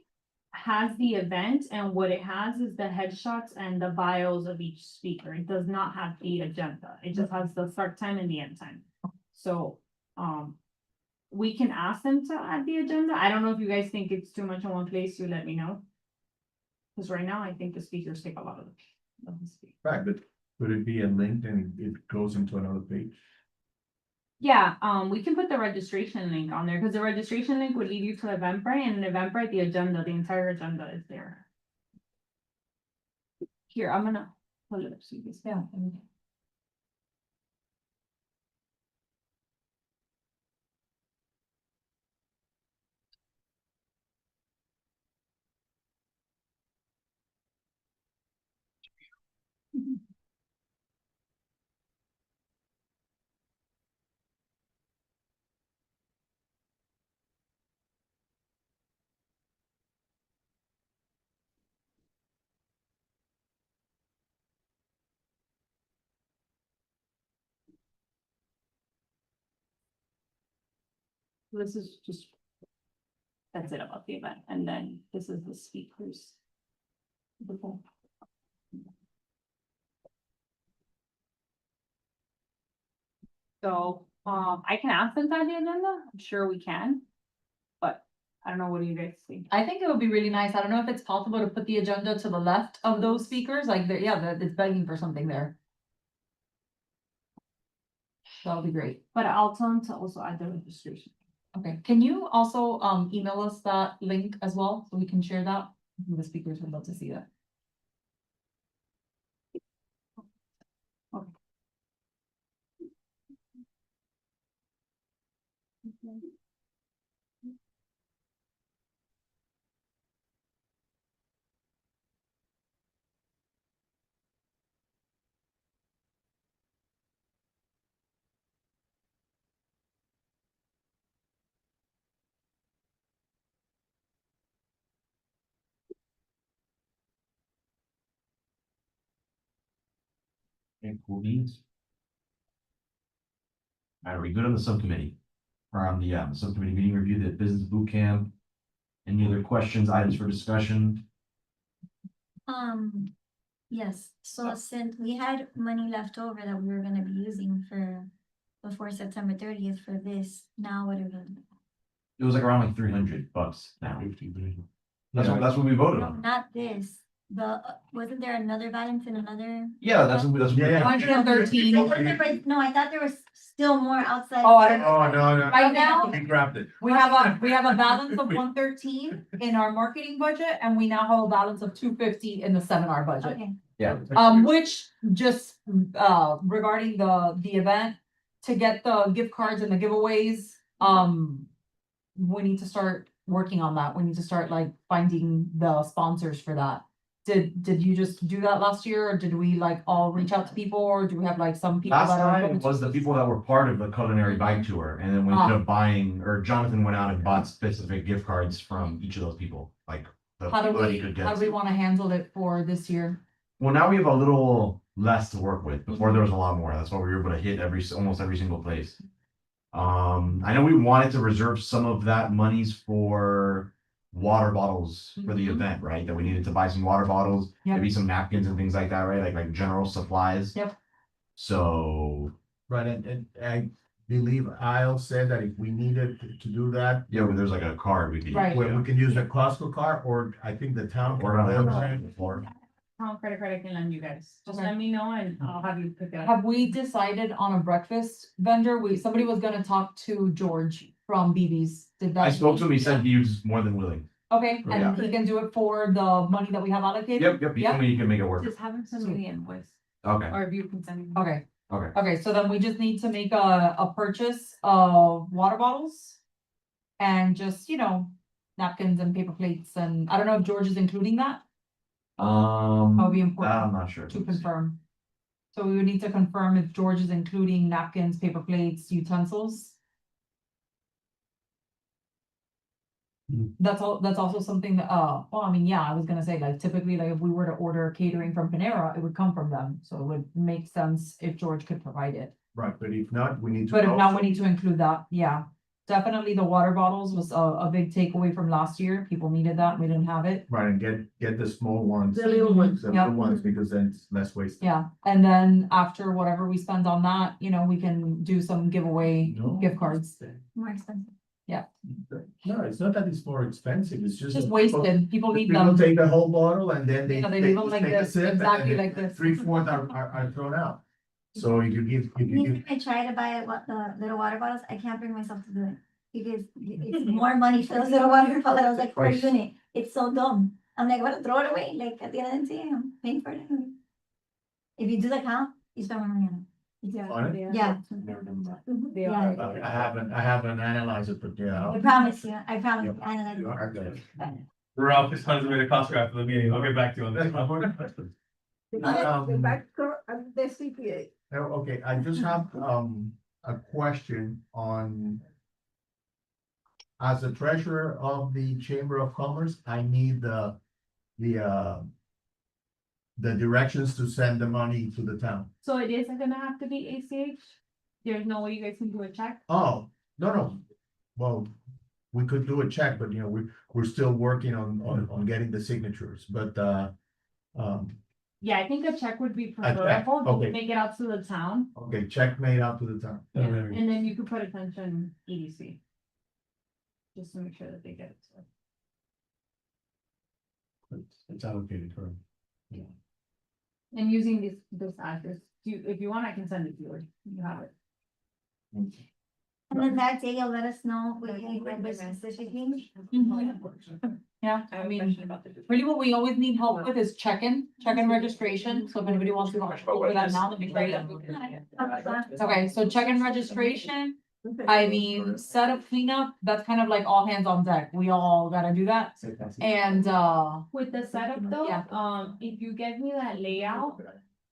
Speaker 3: has the event, and what it has is the headshots and the bios of each speaker. It does not have the agenda. It just has the start time and the end time. So, we can ask them to add the agenda. I don't know if you guys think it's too much in one place, you let me know. Cause right now, I think the speakers take a lot of the speak.
Speaker 2: Right, but could it be a link and it goes into another page?
Speaker 3: Yeah, we can put the registration link on there, because the registration link would lead you to Eventbrite, and in Eventbrite, the agenda, the entire agenda is there. Here, I'm gonna pull it up so you can see.
Speaker 5: Yeah.
Speaker 3: This is just. That's it about the event, and then this is the speakers. So, I can ask them that the agenda, I'm sure we can. But I don't know, what do you guys think?
Speaker 5: I think it would be really nice. I don't know if it's possible to put the agenda to the left of those speakers, like, it's begging for something there. That would be great.
Speaker 3: But I'll tell them to also add the registration.
Speaker 5: Okay, can you also email us that link as well, so we can share that? The speakers would love to see that.
Speaker 1: And cool beans. All right, are we good on the subcommittee? Or on the subcommittee meeting review, the business boot camp? Any other questions, items for discussion?
Speaker 4: Yes, so since we had money left over that we were gonna be using for before September 30th for this, now what are we?
Speaker 1: It was like around like $300 now.
Speaker 6: 50.
Speaker 1: That's what we voted
Speaker 4: No,
Speaker 1: on.
Speaker 4: not this, wasn't there another balance in another?
Speaker 1: Yeah, that's what.
Speaker 2: Yeah.
Speaker 5: 113.
Speaker 4: No, I thought there was still more outside.
Speaker 5: Oh, I don't
Speaker 2: Oh, no.
Speaker 5: Right now-
Speaker 2: We grabbed it.
Speaker 5: We have a balance of 113 in our marketing budget, and we now have a balance of 250 in the seminar budget.
Speaker 4: Okay,
Speaker 5: Which just, regarding the event, to get the gift cards and the giveaways, we need to start working on that. We need to start like finding the sponsors for that. Did you just do that last year, or did we like all reach out to people, or do we have like some people?
Speaker 1: Last
Speaker 5: that are
Speaker 1: time was the people that were part of the culinary bike tour, and then we ended up buying, or Jonathan went out and bought specific gift cards from each of those people, like. The
Speaker 5: How do
Speaker 1: people that he
Speaker 5: we,
Speaker 1: could get.
Speaker 5: how do we wanna handle it for this year?
Speaker 1: Well, now we have a little less to work with. Before there was a lot more. That's why we were able to hit almost every single place. I know we wanted to reserve some of that monies for water bottles for the
Speaker 5: Mhm.
Speaker 1: event, right? That we needed to buy some water bottles,
Speaker 5: Yep.
Speaker 1: maybe some napkins and things like that, right? Like general supplies.
Speaker 5: Yep.
Speaker 1: So,
Speaker 2: Right, and I believe Isle said that if we needed to do that,
Speaker 1: yeah, well, there's like a card we could.
Speaker 5: Right.
Speaker 2: we can use the Costco card, or I think the town.
Speaker 1: Or not.
Speaker 2: Or
Speaker 3: Credit card I can lend you guys, just
Speaker 5: Okay.
Speaker 3: let me know and I'll have you pick it up.
Speaker 5: Have we decided on a breakfast vendor? Somebody was gonna talk to George from BB's. Did that?
Speaker 1: I spoke to him, he said he was more than willing.
Speaker 5: Okay,
Speaker 1: Yeah.
Speaker 5: and he can do it for the money that we have allocated?
Speaker 1: Yep, he told me he can make it work.
Speaker 3: Just have him send me the invoice,
Speaker 1: Okay,
Speaker 3: or if you can send me.
Speaker 5: Okay,
Speaker 1: okay.
Speaker 5: okay, so then we just need to make a purchase of water bottles. And just, napkins and paper plates, and I don't know if George is including that. That would be
Speaker 1: I'm
Speaker 5: important
Speaker 1: not sure.
Speaker 5: to confirm. So we would need to confirm if George is including napkins, paper plates, utensils. That's also something that, well, I mean, yeah, I was gonna say, like, typically, like, if we were to order catering from Panera, it would come from them, so it would make sense if George could provide it.
Speaker 2: right, but if not, we need to.
Speaker 5: But if not,
Speaker 2: also-
Speaker 5: we need to include that, yeah. Definitely the water bottles was a big takeaway from last year, people needed that, we didn't have it.
Speaker 2: Right, and get the small ones,
Speaker 10: The little ones.
Speaker 2: the
Speaker 5: Yeah.
Speaker 2: little ones, because then it's less wasted.
Speaker 5: Yeah, and then after whatever we spend on that, we can do some giveaway gift cards.
Speaker 4: more expensive.
Speaker 2: No, it's not that it's more expensive, it's just.
Speaker 5: Just wasted, people need
Speaker 2: People
Speaker 5: them.
Speaker 2: take the whole bottle and then they.
Speaker 5: They leave them
Speaker 2: just
Speaker 5: like
Speaker 2: take a
Speaker 5: this,
Speaker 2: sip, and
Speaker 5: exactly
Speaker 2: then
Speaker 5: like this.
Speaker 2: 3/4 are thrown out. So if you give,
Speaker 4: Even if I try to buy the little water bottles, I can't bring myself to do it. Because it's more money for those little water bottles, like per
Speaker 1: Price.
Speaker 4: unit. It's so dumb. I'm like, what, throw it away, like at the end of the day, I'm paying for it. Anyway. If you do the count, you spend more money on it.
Speaker 2: On it?
Speaker 4: Yeah.
Speaker 3: They
Speaker 4: Yeah.
Speaker 3: are.
Speaker 2: I haven't analyzed it, but yeah.
Speaker 4: I promise you, I promise.
Speaker 2: Yep.
Speaker 4: I know
Speaker 2: You
Speaker 4: that.
Speaker 2: are good.
Speaker 6: Ralph is trying to make a cost graph for the meeting. I'll get back to you on this.
Speaker 10: The CPA.
Speaker 2: Okay, I just have, a question on. As the treasurer of the Chamber of Commerce, I need the directions to send the money to the town.
Speaker 3: So it is gonna have to be ACH? There's no way you guys can do a check?
Speaker 2: Oh, no. Well, we could do a check, but you know, we're still working on getting the signatures, but,
Speaker 3: Yeah, I think a check would be
Speaker 2: check,
Speaker 3: preferable, to
Speaker 2: okay.
Speaker 3: make it out to the town,
Speaker 2: okay, check made out to the town.
Speaker 3: yeah, and then you could put attention EDC. Just to make sure that they get it.
Speaker 6: It's allocated, correct?
Speaker 3: And using this address, if you want, I can send it to you, you have it.
Speaker 4: And then that day you'll let us know with any members specifically.
Speaker 5: Yeah,
Speaker 7: I
Speaker 5: I
Speaker 7: have a
Speaker 5: mean,
Speaker 7: question about the.
Speaker 5: really what we always need help with is check-in registration, so if anybody wants to go over that now, that'd be great. Okay, so check-in registration, I mean, setup cleanup, that's kind of like all hands on deck, we all gotta do that. And,
Speaker 3: With the setup though,
Speaker 5: Yeah.
Speaker 3: if you give me that layout,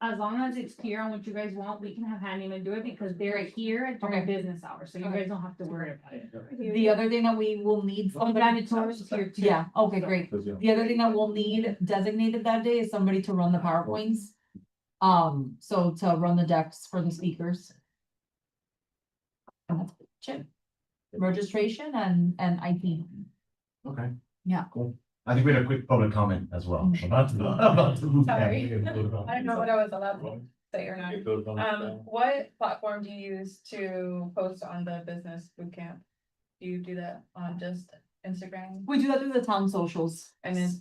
Speaker 3: as long as it's clear on what you guys want, we can have handyman do it because they're here during
Speaker 5: Okay.
Speaker 3: business hours, so you
Speaker 5: Okay.
Speaker 3: guys don't have to worry about it.
Speaker 5: the other thing that we will need.
Speaker 3: Janitorial's here too.
Speaker 5: Yeah, okay, great. The other thing that we'll need designated that day is somebody to run the PowerPoints. So to run the decks for the speakers. And that's it. Registration and IT.
Speaker 1: Okay.
Speaker 5: Yeah.
Speaker 1: Cool. I think we had a quick public comment as well.
Speaker 6: About to.
Speaker 7: Sorry.
Speaker 6: Yeah.
Speaker 7: I don't know what I was allowed to say or not. What platform do you use to post on the business boot camp? Do you do that on just Instagram?
Speaker 5: We do that through the town socials.
Speaker 7: And is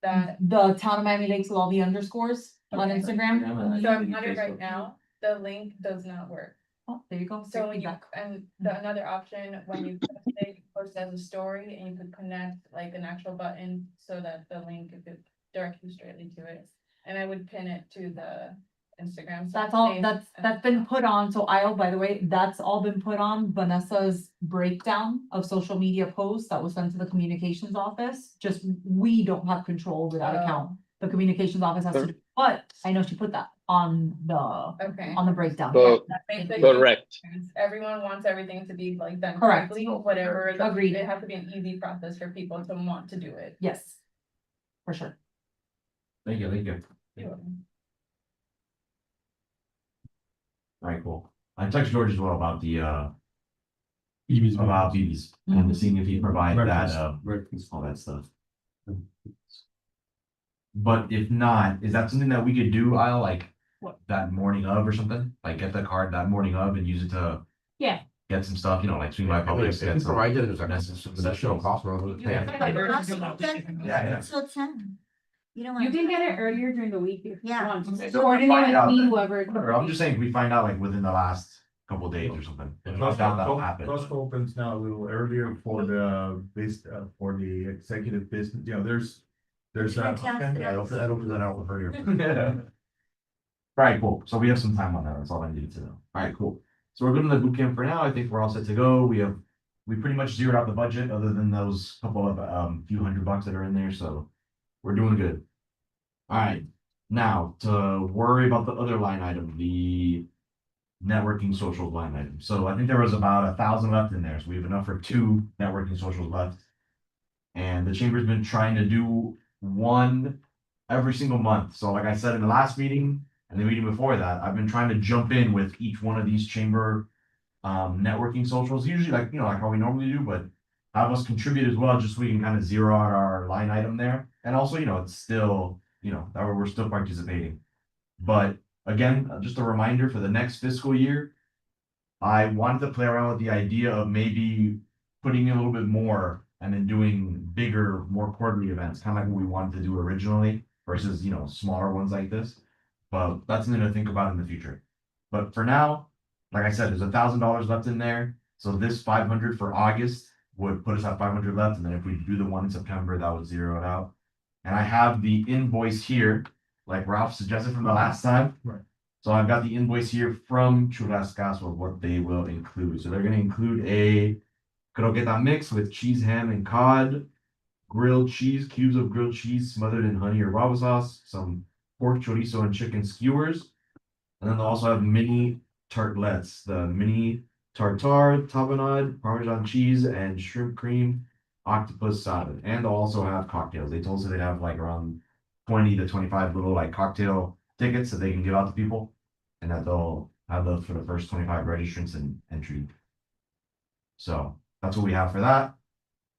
Speaker 7: that,
Speaker 5: The town of Miami Lakes with all the underscores on
Speaker 7: Okay.
Speaker 5: Instagram.
Speaker 7: so I'm on it right now, the link does not work.
Speaker 5: Oh, there you go.
Speaker 7: So when you,
Speaker 5: Feedback.
Speaker 7: and the another option, when you post it, you post it as a story and you could connect like an actual button so that the link could direct you straightly to it. And I would pin it to the Instagram. so
Speaker 5: That's
Speaker 7: it's
Speaker 5: all,
Speaker 7: safe
Speaker 5: that's
Speaker 7: and-
Speaker 5: been put on, so I'll, by the way, that's all been put on Vanessa's breakdown of social media posts that was sent to the communications office. Just, we don't have control over that
Speaker 7: Oh.
Speaker 5: account, the communications office has to, do, but I know she put that on
Speaker 7: Okay.
Speaker 5: the breakdown.
Speaker 8: So,
Speaker 7: That makes it
Speaker 8: correct.
Speaker 7: easy. Everyone wants everything to be like done
Speaker 5: Correct.
Speaker 7: correctly, whatever.
Speaker 5: Agreed.
Speaker 7: It has to be an easy process for people to want to do it.
Speaker 5: Yes, for sure.
Speaker 1: Thank you. Alright, cool. I texted George as well about the about BBs and seeing if he provide that
Speaker 6: Breakfast.
Speaker 1: all that stuff. But if not, is that something that we could do, I'll like that morning of or something? Like get the card that morning of and use it to
Speaker 3: Yeah.
Speaker 1: get some stuff, you know, like swing by Publix, get some.
Speaker 10: Additional cost.
Speaker 1: Yeah.
Speaker 4: So 10. You don't
Speaker 3: You
Speaker 4: want.
Speaker 3: can get it earlier during the week if you
Speaker 4: Yeah.
Speaker 3: want.
Speaker 1: So
Speaker 3: Coordinate
Speaker 1: find
Speaker 3: with
Speaker 1: out.
Speaker 3: me, whoever.
Speaker 1: Whatever, I'm just saying, if we find out like within the last couple days or something. If not, that'll happen.
Speaker 2: Costco opens now a little earlier for the for the executive business, you know, there's.
Speaker 4: Fantastic.
Speaker 1: Yeah, that opens that out earlier. Alright, cool. So we have some time on that. That's all I needed to know. Alright, cool. So we're good on the boot camp for now. I think we're all set to go. We pretty much zeroed out the budget other than those couple of few $100 that are in there, so we're doing good. Alright, now to worry about the other line item, the networking social line item. So I think there was about 1,000 left in there, so we have enough for 2 networking socials left. And the chamber's been trying to do one every single month. So like I said in the last meeting and the meeting before that, I've been trying to jump in with each one of these chamber networking socials, usually like, you know, like how we normally do, but have us contribute as well, just so we can kind of zero out our line item there. And also, you know, it's still, you know, that we're still participating. But again, just a reminder for the next fiscal year, I wanted to play around with the idea of maybe putting in a little bit more and then doing bigger, more quarterly events, kind of like what we wanted to do originally versus, you know, smaller ones like this. But that's something to think about in the future. But for now, like I said, there's $1,000 left in there. So this 500 for August would put us at 500 left. And then if we do the one in September, that would zero it out. And I have the invoice here, like Ralph suggested from the last time.
Speaker 2: Right.
Speaker 1: So I've got the invoice here from Churrascas with what they will include. So they're gonna include a croqueta mix with cheese, ham, and cod, grilled cheese, cubes of grilled cheese smothered in honey or guava sauce, some pork chorizo and chicken skewers. And then they'll also have mini tartlets, the mini tartare, tapenade, Parmesan cheese, and shrimp cream octopus salad. And they'll also have cocktails. They told us they'd have like around 20 to 25 little like cocktail tickets that they can give out to people. And that they'll have those for the first 25 registrants and entry. So that's what we have for that.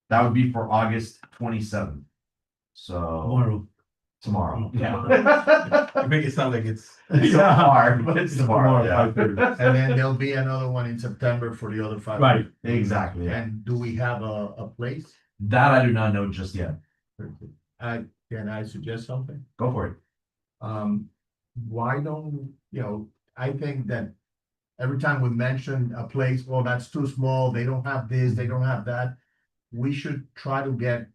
Speaker 1: That would be for August 27th. So tomorrow. Yeah.
Speaker 2: You make it sound like it's.
Speaker 1: It's hard, but it's tomorrow. Yeah.
Speaker 2: And then there'll be another one in September for the other 5.
Speaker 6: Right.
Speaker 1: Exactly. Yeah.
Speaker 2: And do we have a place?
Speaker 1: That I do not know just yet.
Speaker 2: Can I suggest something?
Speaker 1: Go for it.
Speaker 2: Why don't, I think that every time we mention a place, well, that's too small, they don't have this, they don't have that. We should try to get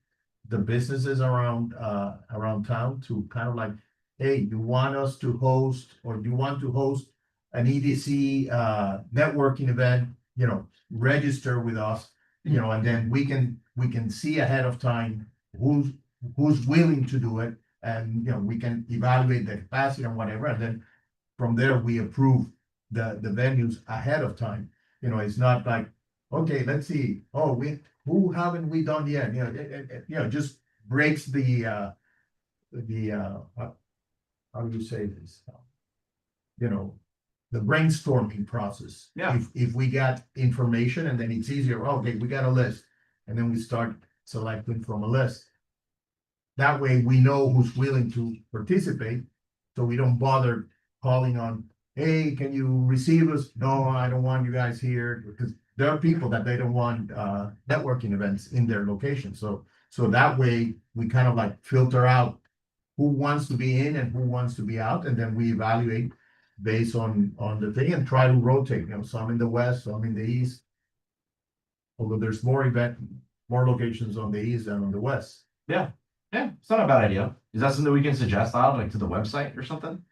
Speaker 2: the businesses around town to kind of like, hey, you want us to host, or you want to host an EDC networking event, register with us, and then we can see ahead of time who's willing to do it. And, we can evaluate the capacity and whatever, and then from there, we approve the venues ahead of time. It's not like, okay, let's see, who haven't we done yet? It just breaks the how do you say this? The brainstorming process.
Speaker 1: Yeah.
Speaker 2: If we got information and then it's easier, okay, we got a list, and then we start selecting from a list. That way we know who's willing to participate, so we don't bother calling on, hey, can you receive us? No, I don't want you guys here, because there are people that they don't want networking events in their location. So that way we kind of like filter out who wants to be in and who wants to be out, and then we evaluate based on the thing and try to rotate, some in the west, some in the east. Although there's more locations on the east than on the west.
Speaker 1: Yeah, it's not a bad idea. Is that something we can suggest out like to the website or something?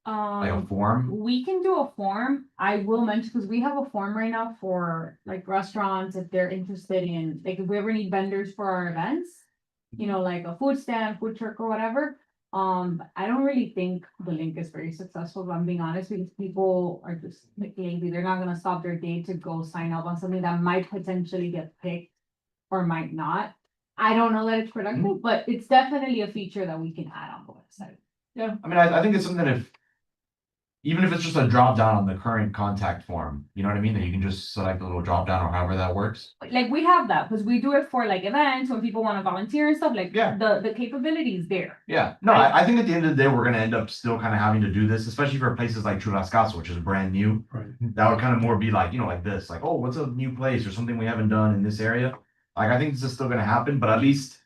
Speaker 1: Like a form?
Speaker 3: We can do a form. I will mention, because we have a form right now for like restaurants, if they're interested in, like if we ever need vendors for our events. Like a food stand, food truck or whatever. I don't really think the link is very successful, if I'm being honest, because people are just like lazy. They're not gonna stop their day to go sign up on something that might potentially get picked or might not. I don't know that it's productive, but it's definitely a feature that we can add on the website.
Speaker 1: Yeah, I mean, I think it's something that even if it's just a drop down on the current contact form, you know what I mean? That you can just select a little drop down or however that works.
Speaker 3: Like we have that, because we do it for like events when people want to volunteer and stuff, like
Speaker 1: Yeah.
Speaker 3: the capability is there.
Speaker 1: Yeah, no, I think at the end of the day, we're gonna end up still kind of having to do this, especially for places like Churrascaso, which is brand new.
Speaker 6: Right.
Speaker 1: That would kind of more be like, like this, like, oh, what's a new place or something we haven't done in this area? Like, I think this is still gonna happen, but at least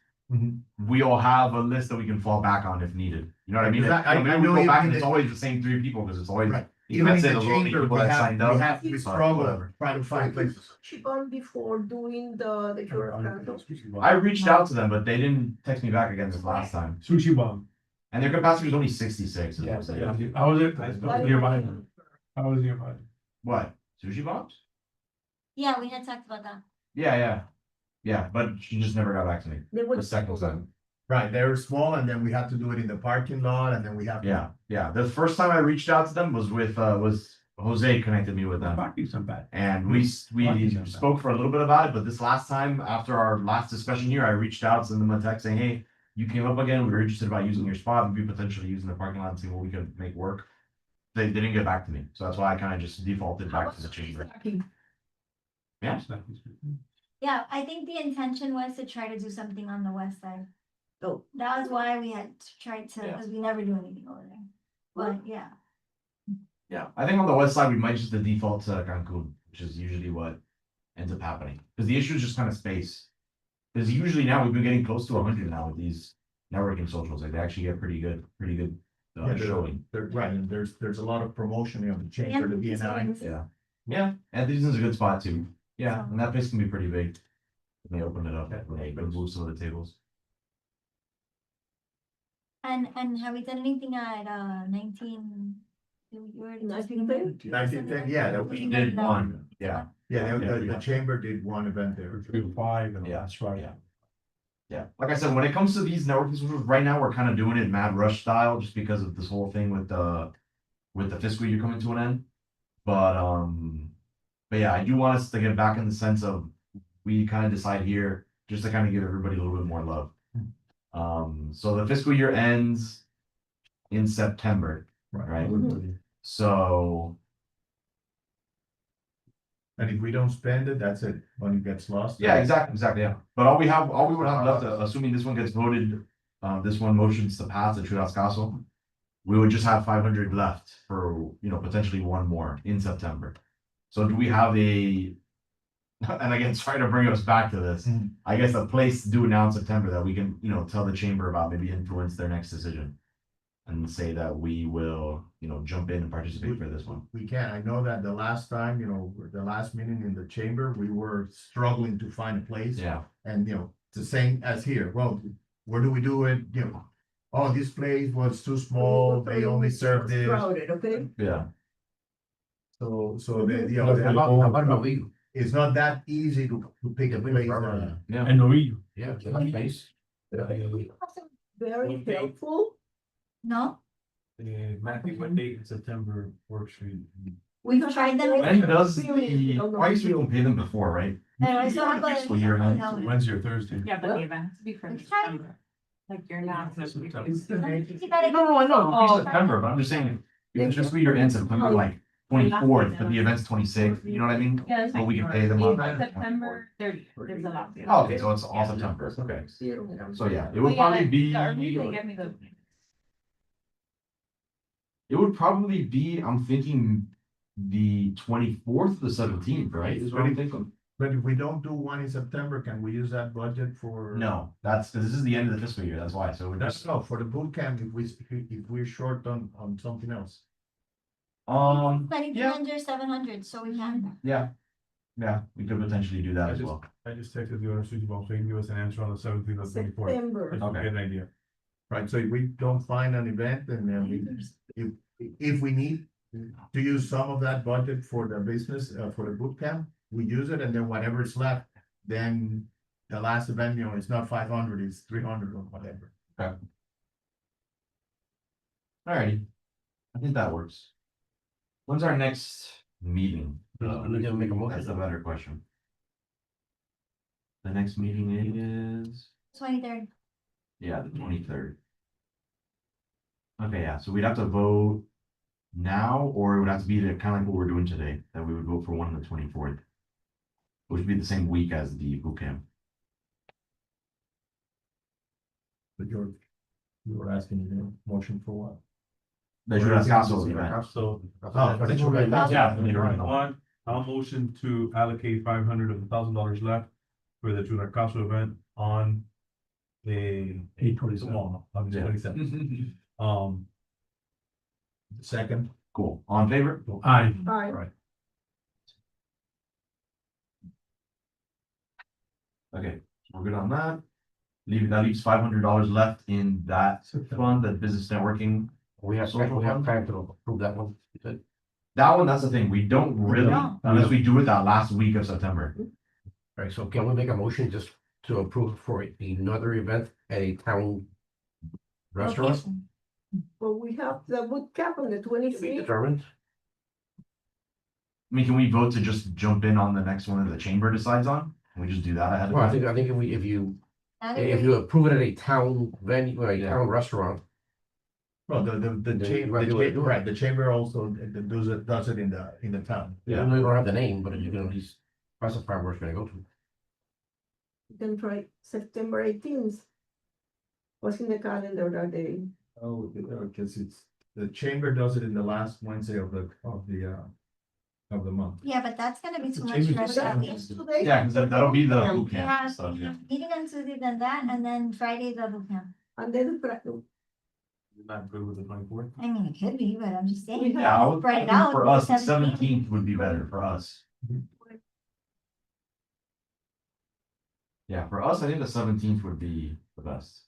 Speaker 1: we all have a list that we can fall back on if needed. You know what I mean?
Speaker 2: Because I
Speaker 1: Maybe we
Speaker 2: know
Speaker 1: go back
Speaker 2: even
Speaker 1: and it's
Speaker 2: the-
Speaker 1: always the same 3 people, because it's always.
Speaker 2: Right.
Speaker 1: You
Speaker 2: Even
Speaker 1: might
Speaker 2: in
Speaker 1: say
Speaker 2: the
Speaker 1: the little
Speaker 2: chamber,
Speaker 1: people
Speaker 2: we
Speaker 1: that signed up.
Speaker 2: we
Speaker 1: but
Speaker 2: struggle
Speaker 1: whatever.
Speaker 2: trying to find places.
Speaker 10: Shibon before doing the Churrascaso.
Speaker 1: I reached out to them, but they didn't text me back again this last time.
Speaker 6: Sushi bomb.
Speaker 1: And their capacity was only 66. is what I'm saying.
Speaker 6: I was nearby. I was nearby.
Speaker 1: What? Sushi bombs?
Speaker 4: Yeah, we had talked about that.
Speaker 1: Yeah, but she just never got back to me.
Speaker 10: They would.
Speaker 1: The second time.
Speaker 2: Right, they're small, and then we have to do it in the parking lot, and then we have.
Speaker 1: Yeah. The first time I reached out to them was with was Jose connected me with them.
Speaker 6: Parking's not bad.
Speaker 1: And we spoke for a little bit about it, but this last time, after our last discussion here, I reached out, sent them a text saying, hey, you came up again, we were interested about using your spot, and we potentially using the parking lot and see what we could make work. They didn't get back to me, so that's why I kind of just defaulted back to the chamber. Yeah.
Speaker 4: Yeah, I think the intention was to try to do something on the west side.
Speaker 10: Oh.
Speaker 4: That was why we had tried to,
Speaker 1: Yeah.
Speaker 4: because we never do anything over there. But yeah,
Speaker 1: Yeah, I think on the west side, we might just default to Cancun, which is usually what ends up happening. Because the issue is just kind of space. Because usually now we've been getting close to 100 now with these networking socials. Like they actually get pretty good
Speaker 2: Yeah,
Speaker 1: showing.
Speaker 2: Right, and there's a lot of promotion of the chamber, the BNI.
Speaker 1: Yeah, and this is a good spot too. Yeah, and that place can be pretty big. When they open it up, when they move some of the tables.
Speaker 4: and have we done anything at 19? You were just
Speaker 10: 1910?
Speaker 2: 1910, yeah, that
Speaker 1: We did one, yeah.
Speaker 2: Yeah, the chamber did one event there.
Speaker 6: 3 to 5 and
Speaker 1: Yeah,
Speaker 6: that's right.
Speaker 1: yeah. Yeah, like I said, when it comes to these networking solutions, right now, we're kind of doing it mad rush style, just because of this whole thing with the fiscal year coming to an end. But yeah, I do want us to get back in the sense of, we kind of decide here, just to kind of give everybody a little bit more love. So the fiscal year ends in September, right? So,
Speaker 2: And if we don't spend it, that's it, money gets lost.
Speaker 1: yeah, exactly, yeah. But all we would have left, assuming this one gets voted, this one motions to pass the Chudas Castle, we would just have 500 left for, potentially one more in September. So do we have a, and again, sorry to bring us back to this,
Speaker 2: Mhm.
Speaker 1: I guess a place to do it now in September that we can, tell the chamber about, maybe influence their next decision. And say that we will, jump in and participate for this one.
Speaker 2: We can, I know that the last time, the last meeting in the chamber, we were struggling to find a place.
Speaker 1: Yeah,
Speaker 2: And, it's the same as here, well, where do we do it, oh, this place was too small, they only serve this.
Speaker 10: Crowded, okay?
Speaker 1: yeah.
Speaker 2: So the,
Speaker 6: How about
Speaker 2: Novillo? It's not that easy to pick a place.
Speaker 1: Yeah.
Speaker 6: And Novillo.
Speaker 10: Very helpful.
Speaker 4: No,
Speaker 6: Matthew, what date in September works for you?
Speaker 4: we tried them.
Speaker 1: When does the, twice we don't pay them before, right?
Speaker 4: Pero eso algo de-
Speaker 1: Fiscal year end.
Speaker 4: No.
Speaker 6: Wednesday or Thursday?
Speaker 3: Yeah, but the event has to be for
Speaker 4: It's fine.
Speaker 3: September. Like you're not.
Speaker 6: September.
Speaker 4: You gotta-
Speaker 1: No, I know,
Speaker 3: Oh.
Speaker 1: it's September, but I'm just saying, if the fiscal year ends September like 24th, but the event's 26th, you know what I mean?
Speaker 3: Yeah, that's
Speaker 1: But we can
Speaker 3: fine.
Speaker 1: pay them on
Speaker 3: It's
Speaker 1: that.
Speaker 3: September 30th, there's a lot.
Speaker 1: Oh, okay, so it's all September, okay. So yeah, it would
Speaker 3: But yeah,
Speaker 1: probably
Speaker 3: like,
Speaker 1: be,
Speaker 3: the earlier they get me the.
Speaker 1: it would probably be, I'm thinking, the 24th, the 17th, right? Is what I'm thinking.
Speaker 2: But if we don't do one in September, can we use that budget for?
Speaker 1: No, this is the end of the fiscal year, that's why, so we're
Speaker 2: That's
Speaker 1: just,
Speaker 2: no, for the boot camp, if we're short on something else.
Speaker 4: Like
Speaker 1: yeah.
Speaker 4: 300, 700, so we can.
Speaker 1: Yeah, we could potentially do that as well.
Speaker 6: I just texted the owner, Susie, so you can give us an answer on the 17th or 24th.
Speaker 10: September.
Speaker 6: Just to
Speaker 1: Okay.
Speaker 6: get an idea.
Speaker 2: Right, so if we don't find an event, then if we need to use some of that budget for the business, for the boot camp, we use it, and then whatever's left, then the last event, it's not 500, it's 300 or whatever.
Speaker 1: Alrighty, I think that works. When's our next meeting?
Speaker 6: We need to make a motion.
Speaker 1: That's the better question. The next meeting is,
Speaker 4: 23rd.
Speaker 1: yeah, the 23rd. Okay, yeah, so we'd have to vote now, or it would have to be kind of like what we're doing today, that we would vote for one on the 24th. Which would be the same week as the boot camp.
Speaker 2: But you were asking, motion for what?
Speaker 1: The Judas Castle event.
Speaker 6: So.
Speaker 2: Oh, for the Judas Castle.
Speaker 1: Yeah, you're right.
Speaker 6: One, I'll motion to allocate 500 of $1,000 left for the Chudas Castle event on the 8/27. On the
Speaker 1: Yeah.
Speaker 6: 27th.
Speaker 2: Second.
Speaker 1: Cool, all in favor?
Speaker 6: Aye.
Speaker 10: Aye.
Speaker 1: Right. Okay, so we're good on that. That leaves $500 left in that fund, that business networking.
Speaker 11: We have time to approve that one. You said?
Speaker 1: That one, that's the thing, we don't really,
Speaker 4: No.
Speaker 1: unless we do it that last week of September.
Speaker 11: Right, so can we make a motion just to approve for another event at a town restaurant?
Speaker 4: Location.
Speaker 10: But we have the boot camp on the
Speaker 11: To be
Speaker 10: 26th.
Speaker 11: determined.
Speaker 1: I mean, can we vote to just jump in on the next one that the chamber decides on? Can we just do that ahead of
Speaker 11: Well, I
Speaker 1: time?
Speaker 11: think if you
Speaker 4: Not
Speaker 11: if
Speaker 4: agree.
Speaker 11: you approve it at a town venue, a
Speaker 1: Yeah.
Speaker 11: town restaurant,
Speaker 2: Well, the
Speaker 11: Then
Speaker 2: chamber,
Speaker 11: you gotta do it.
Speaker 2: right, the chamber also does it in the town.
Speaker 1: Yeah.
Speaker 11: even though you don't have the name, but you can at least specify where it's gonna go to.
Speaker 10: Then try September 18th. What's in the calendar that day?
Speaker 2: Oh, because the chamber does it in the last Wednesday of the month.
Speaker 4: Yeah, but that's gonna be too much
Speaker 6: Chamber
Speaker 4: stress.
Speaker 6: just-
Speaker 4: that
Speaker 10: That's
Speaker 4: week.
Speaker 10: today?
Speaker 1: Yeah, because that'll be the boot
Speaker 4: Yeah,
Speaker 1: camp stuff,
Speaker 4: so
Speaker 1: yeah.
Speaker 4: meeting on Tuesday, then that, and then Friday the boot camp.
Speaker 10: And then
Speaker 6: Not good with the 24th.
Speaker 4: I mean, it could be, but I'm just saying.
Speaker 1: Yeah, I would,
Speaker 4: Spread
Speaker 1: I
Speaker 4: it
Speaker 1: think
Speaker 4: out.
Speaker 1: for
Speaker 4: do
Speaker 1: us, the
Speaker 4: 17th.
Speaker 1: 17th would be better for us. Yeah, for us, I think the 17th would be the best.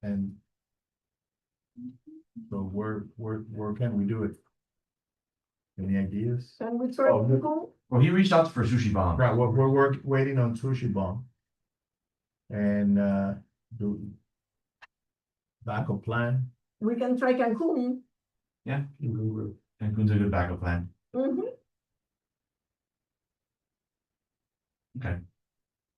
Speaker 2: And so where can we do it? Any ideas?
Speaker 10: Can we try
Speaker 2: Oh,
Speaker 10: to go?
Speaker 1: Well, he reached out for Sushi Bomb.
Speaker 2: Right, we're waiting on Sushi Bomb. And, do backup plan.
Speaker 10: We can try Cancun.
Speaker 1: Cancun's a good backup plan.
Speaker 10: Mhm.
Speaker 1: Okay.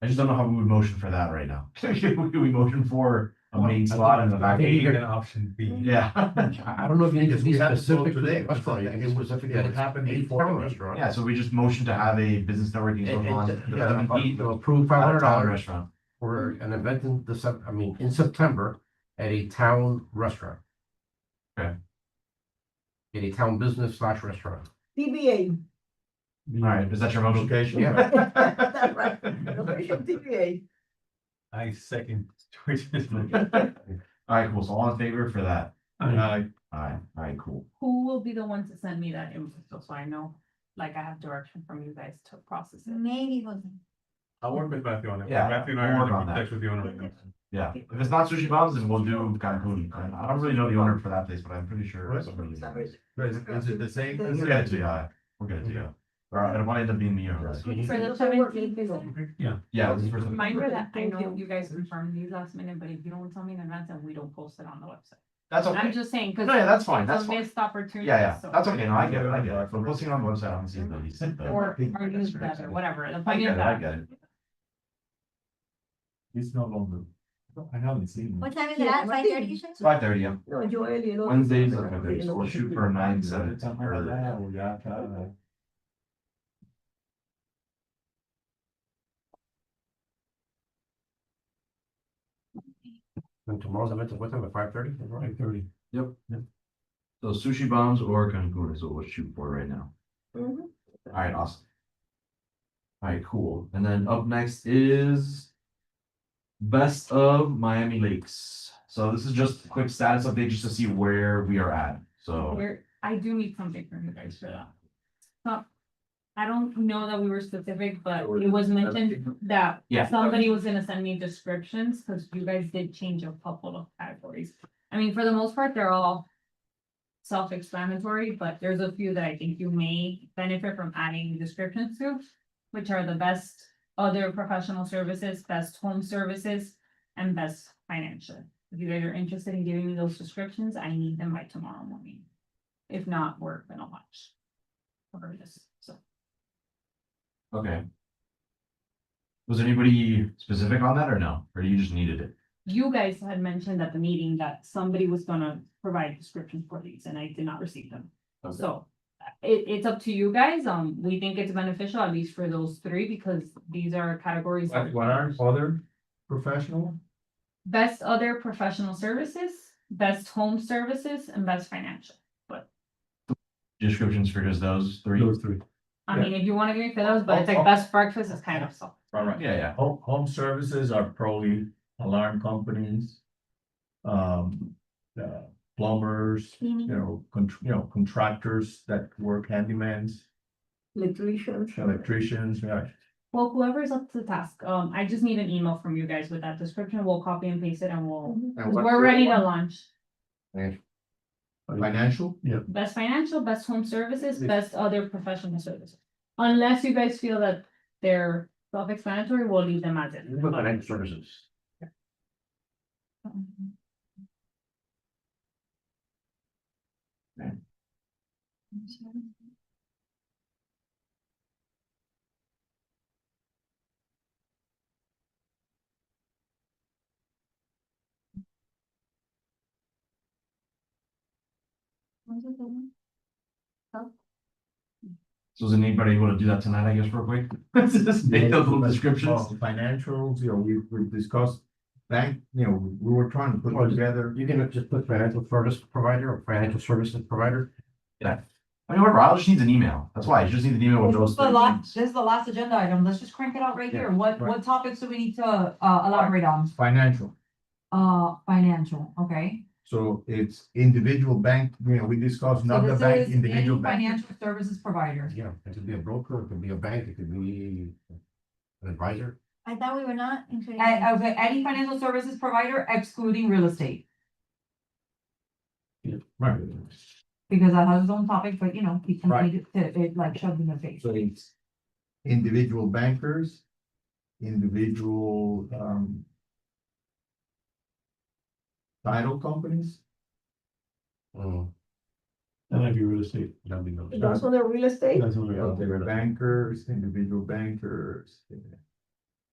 Speaker 1: I just don't know how we would motion for that right now. We motion for a main slot in the back.
Speaker 6: Maybe an option B.
Speaker 1: Yeah.
Speaker 11: I don't know if you need to
Speaker 2: Because
Speaker 11: be
Speaker 2: we have to vote
Speaker 11: specific to
Speaker 2: today,
Speaker 11: the restaurant, you can be specific
Speaker 2: it
Speaker 11: that
Speaker 2: would
Speaker 11: it's
Speaker 2: happen
Speaker 11: a
Speaker 2: before
Speaker 11: town
Speaker 2: the meeting.
Speaker 11: restaurant.
Speaker 1: Yeah, so we just motion to have a business networking
Speaker 11: And-
Speaker 1: on
Speaker 11: and-
Speaker 1: the
Speaker 11: yeah,
Speaker 1: 17th
Speaker 11: to approve
Speaker 1: at a
Speaker 11: $500
Speaker 1: town restaurant.
Speaker 11: for an event in in September at a town restaurant.
Speaker 1: Okay.
Speaker 11: At a town business / restaurant.
Speaker 10: TBA.
Speaker 1: All right, is that your motion?
Speaker 2: Location,
Speaker 11: Yeah.
Speaker 2: right.
Speaker 10: That's right. Location TBA.
Speaker 6: I second. George's motion.
Speaker 1: All right, cool. So all in favor for that?
Speaker 2: Aye.
Speaker 1: All right, cool.
Speaker 3: Who will be the ones to send me that info, so I know, like I have direction from you guys to process it?
Speaker 4: Maybe Jose.
Speaker 6: I'll work with Matthew on it.
Speaker 1: Yeah,
Speaker 6: Matthew and I
Speaker 1: we'll
Speaker 6: are
Speaker 1: work
Speaker 6: in
Speaker 1: on that.
Speaker 6: contact with the owner right now.
Speaker 1: Yeah, if it's not Sushi Bombs, then we'll do Cancun. I don't really know the owner for that place, but I'm pretty sure.
Speaker 2: Right.
Speaker 1: somebody-
Speaker 2: Is it the same?
Speaker 1: We'll get it to you. We'll get it to you. Or it might end up being me or.
Speaker 3: For the
Speaker 10: Doesn't work,
Speaker 3: 17th.
Speaker 1: Yeah, this is for.
Speaker 3: Reminder that I
Speaker 10: Thank
Speaker 3: know
Speaker 10: you.
Speaker 3: you guys confirmed these last minute, but if you don't tell me in advance, then we don't post it on the website.
Speaker 1: That's
Speaker 3: I'm
Speaker 1: okay.
Speaker 3: just saying, cause.
Speaker 1: No, yeah, that's fine.
Speaker 3: it's a
Speaker 1: That's fine.
Speaker 3: missed opportunity.
Speaker 1: Yeah,
Speaker 3: so-
Speaker 1: that's okay. No, I get it. If we're posting it on the website, I'm seeing the.
Speaker 3: Or our newsletter, whatever. The
Speaker 1: I
Speaker 3: point
Speaker 1: get
Speaker 3: is
Speaker 1: it, I
Speaker 3: that
Speaker 1: get it.
Speaker 2: It's no longer, I haven't seen it.
Speaker 4: What time is it
Speaker 10: Yeah,
Speaker 4: at?
Speaker 10: I
Speaker 4: 5:30
Speaker 10: think-
Speaker 4: you said?
Speaker 1: It's 5:30, yeah.
Speaker 10: No, Joel, you know.
Speaker 1: Wednesdays, so we'll shoot for 9/7.
Speaker 11: And tomorrow's event is what time, at 5:30? 5:30.
Speaker 1: Yep. So Sushi Bombs or Cancun is what we'll shoot for right now.
Speaker 10: Mhm.
Speaker 1: All right, awesome. All right, cool. And then up next is Best of Miami Lakes. So this is just a quick status update just to see where we are at. So
Speaker 3: I do need something from you guys for that. So, I don't know that we were specific, but it was mentioned that
Speaker 1: Yeah.
Speaker 3: somebody was gonna send me descriptions, cause you guys did change a couple of categories. I mean, for the most part, they're all self-explanatory, but there's a few that I think you may benefit from adding descriptions to, which are the best other professional services, best home services, and best financial. If you guys are interested in giving me those descriptions, I need them by tomorrow morning. If not, we're gonna watch. Cover this, so.
Speaker 1: okay. Was anybody specific on that or no? Or you just needed it?
Speaker 3: You guys had mentioned at the meeting that somebody was gonna provide descriptions for these, and I did not receive them.
Speaker 1: Okay.
Speaker 3: So, it's up to you guys, we think it's beneficial, at least for those three, because these are categories.
Speaker 2: What are other professional?
Speaker 3: Best other professional services, best home services, and best financial.
Speaker 1: Descriptions for just those three?
Speaker 6: three.
Speaker 3: I mean, if you wanna give me for those, but it's like best breakfast is kind of so.
Speaker 2: Right.
Speaker 1: Yeah, yeah.
Speaker 2: Home services are probably alarm companies. Plumbers,
Speaker 4: Cleaning.
Speaker 2: contractors that work handymans,
Speaker 10: Electricians.
Speaker 2: electricians, right?
Speaker 3: Well, whoever's up to the task, I just need an email from you guys with that description, we'll copy and paste it and we'll,
Speaker 10: Mhm.
Speaker 3: 'cause we're ready to launch.
Speaker 2: Financial? Yeah.
Speaker 3: Best financial, best home services, best other professional services. Unless you guys feel that they're self-explanatory, we'll leave them as is.
Speaker 11: Financial services.
Speaker 1: So is anybody able to do that tonight, I guess, real quick? Just make those little descriptions.
Speaker 2: Well, financials, we discussed bank, we were trying to put together.
Speaker 11: You can just put financial service provider or financial services provider.
Speaker 1: Yeah. I mean, whatever, I'll just need an email. That's why, I just need an email with
Speaker 5: This
Speaker 1: those
Speaker 5: is the
Speaker 1: three
Speaker 5: last,
Speaker 1: things.
Speaker 5: this is the last agenda item. Let's just crank it out right here. What
Speaker 2: right.
Speaker 5: topics do we need to elaborate on?
Speaker 2: Financial,
Speaker 5: Financial, okay.
Speaker 2: so it's individual bank, we discussed
Speaker 5: So
Speaker 2: not the
Speaker 5: this
Speaker 2: bank,
Speaker 5: is
Speaker 2: individual
Speaker 5: any
Speaker 2: bank.
Speaker 5: financial services provider.
Speaker 11: Yeah, it could be a broker, it could be a bank, it could be an advisor.
Speaker 4: I thought we were not including.
Speaker 5: Okay, any financial services provider excluding real estate.
Speaker 2: Right.
Speaker 5: Because that has its own topic, but you know, people
Speaker 2: Right.
Speaker 5: need it like shoved in their face.
Speaker 2: So it's individual bankers, individual, title companies.
Speaker 11: Mm,
Speaker 6: That might be real estate.
Speaker 11: that'd be no.
Speaker 10: That's on the real estate.
Speaker 6: That's only.
Speaker 2: Bankers, individual bankers,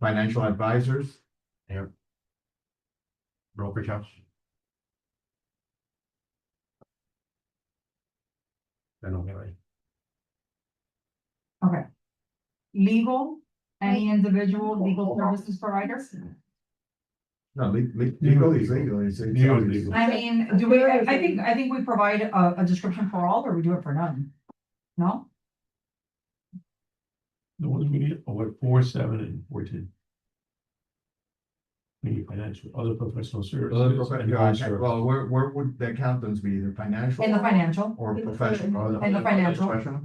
Speaker 2: financial advisors.
Speaker 11: Brokerage house. I don't get it.
Speaker 5: Okay. Legal, any individual legal services providers?
Speaker 2: No, legal is legal. It's
Speaker 6: Legal is
Speaker 2: always-
Speaker 6: legal.
Speaker 5: I mean, do we, I think we provide a description for all, or we do it for none? No?
Speaker 6: The ones we need, are what, 4, 7, and 14. Maybe financial, other professional services.
Speaker 2: Other
Speaker 6: and
Speaker 2: professional,
Speaker 6: non-service.
Speaker 2: well, where would the accountants be, the financial?
Speaker 5: In the financial,
Speaker 2: Or professional?
Speaker 5: In the financial.
Speaker 2: Professional?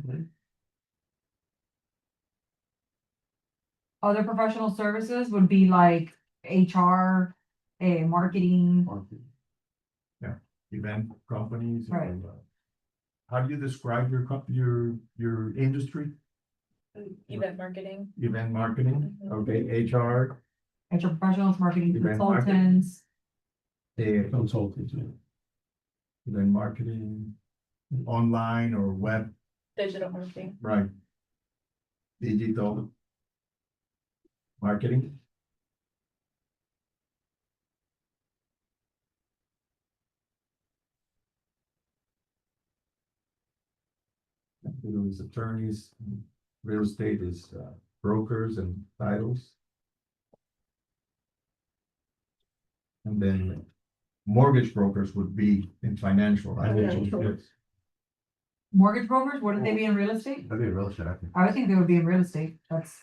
Speaker 5: other professional services would be like HR, marketing.
Speaker 2: Event companies.
Speaker 5: Right.
Speaker 2: How do you describe your industry?
Speaker 7: Event marketing.
Speaker 2: Event marketing,
Speaker 7: Mhm.
Speaker 2: okay, HR,
Speaker 5: HR professionals, marketing
Speaker 2: Event marketing.
Speaker 5: consultants,
Speaker 6: Consultants, yeah.
Speaker 2: event marketing, online or web,
Speaker 7: Digital marketing.
Speaker 2: right? Digital marketing. Legal is attorneys, real estate is brokers and titles. And then mortgage brokers would be in financial, right?
Speaker 10: Financial.
Speaker 2: Yes.
Speaker 5: mortgage brokers, wouldn't they be in real estate?
Speaker 11: That'd be real estate, I think.
Speaker 5: I would think they would be in real estate, that's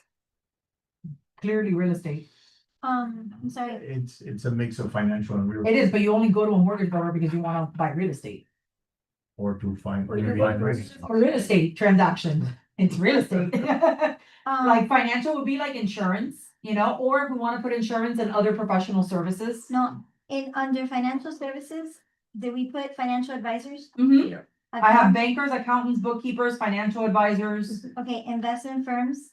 Speaker 5: clearly real estate.
Speaker 4: I'm sorry,
Speaker 2: It's a mix of financial and real.
Speaker 5: It is, but you only go to a mortgage broker because you wanna buy real estate.
Speaker 2: Or to find.
Speaker 10: Or you
Speaker 2: find-
Speaker 10: buy-
Speaker 5: A real estate transaction, it's real estate. Like
Speaker 4: um,
Speaker 5: financial would be like insurance, you know, or if we wanna put insurance and other professional services.
Speaker 4: no, under financial services, did we put financial advisors?
Speaker 5: Mhm. I have
Speaker 4: Account-
Speaker 5: bankers, accountants, bookkeepers, financial advisors,
Speaker 4: Okay, investment firms,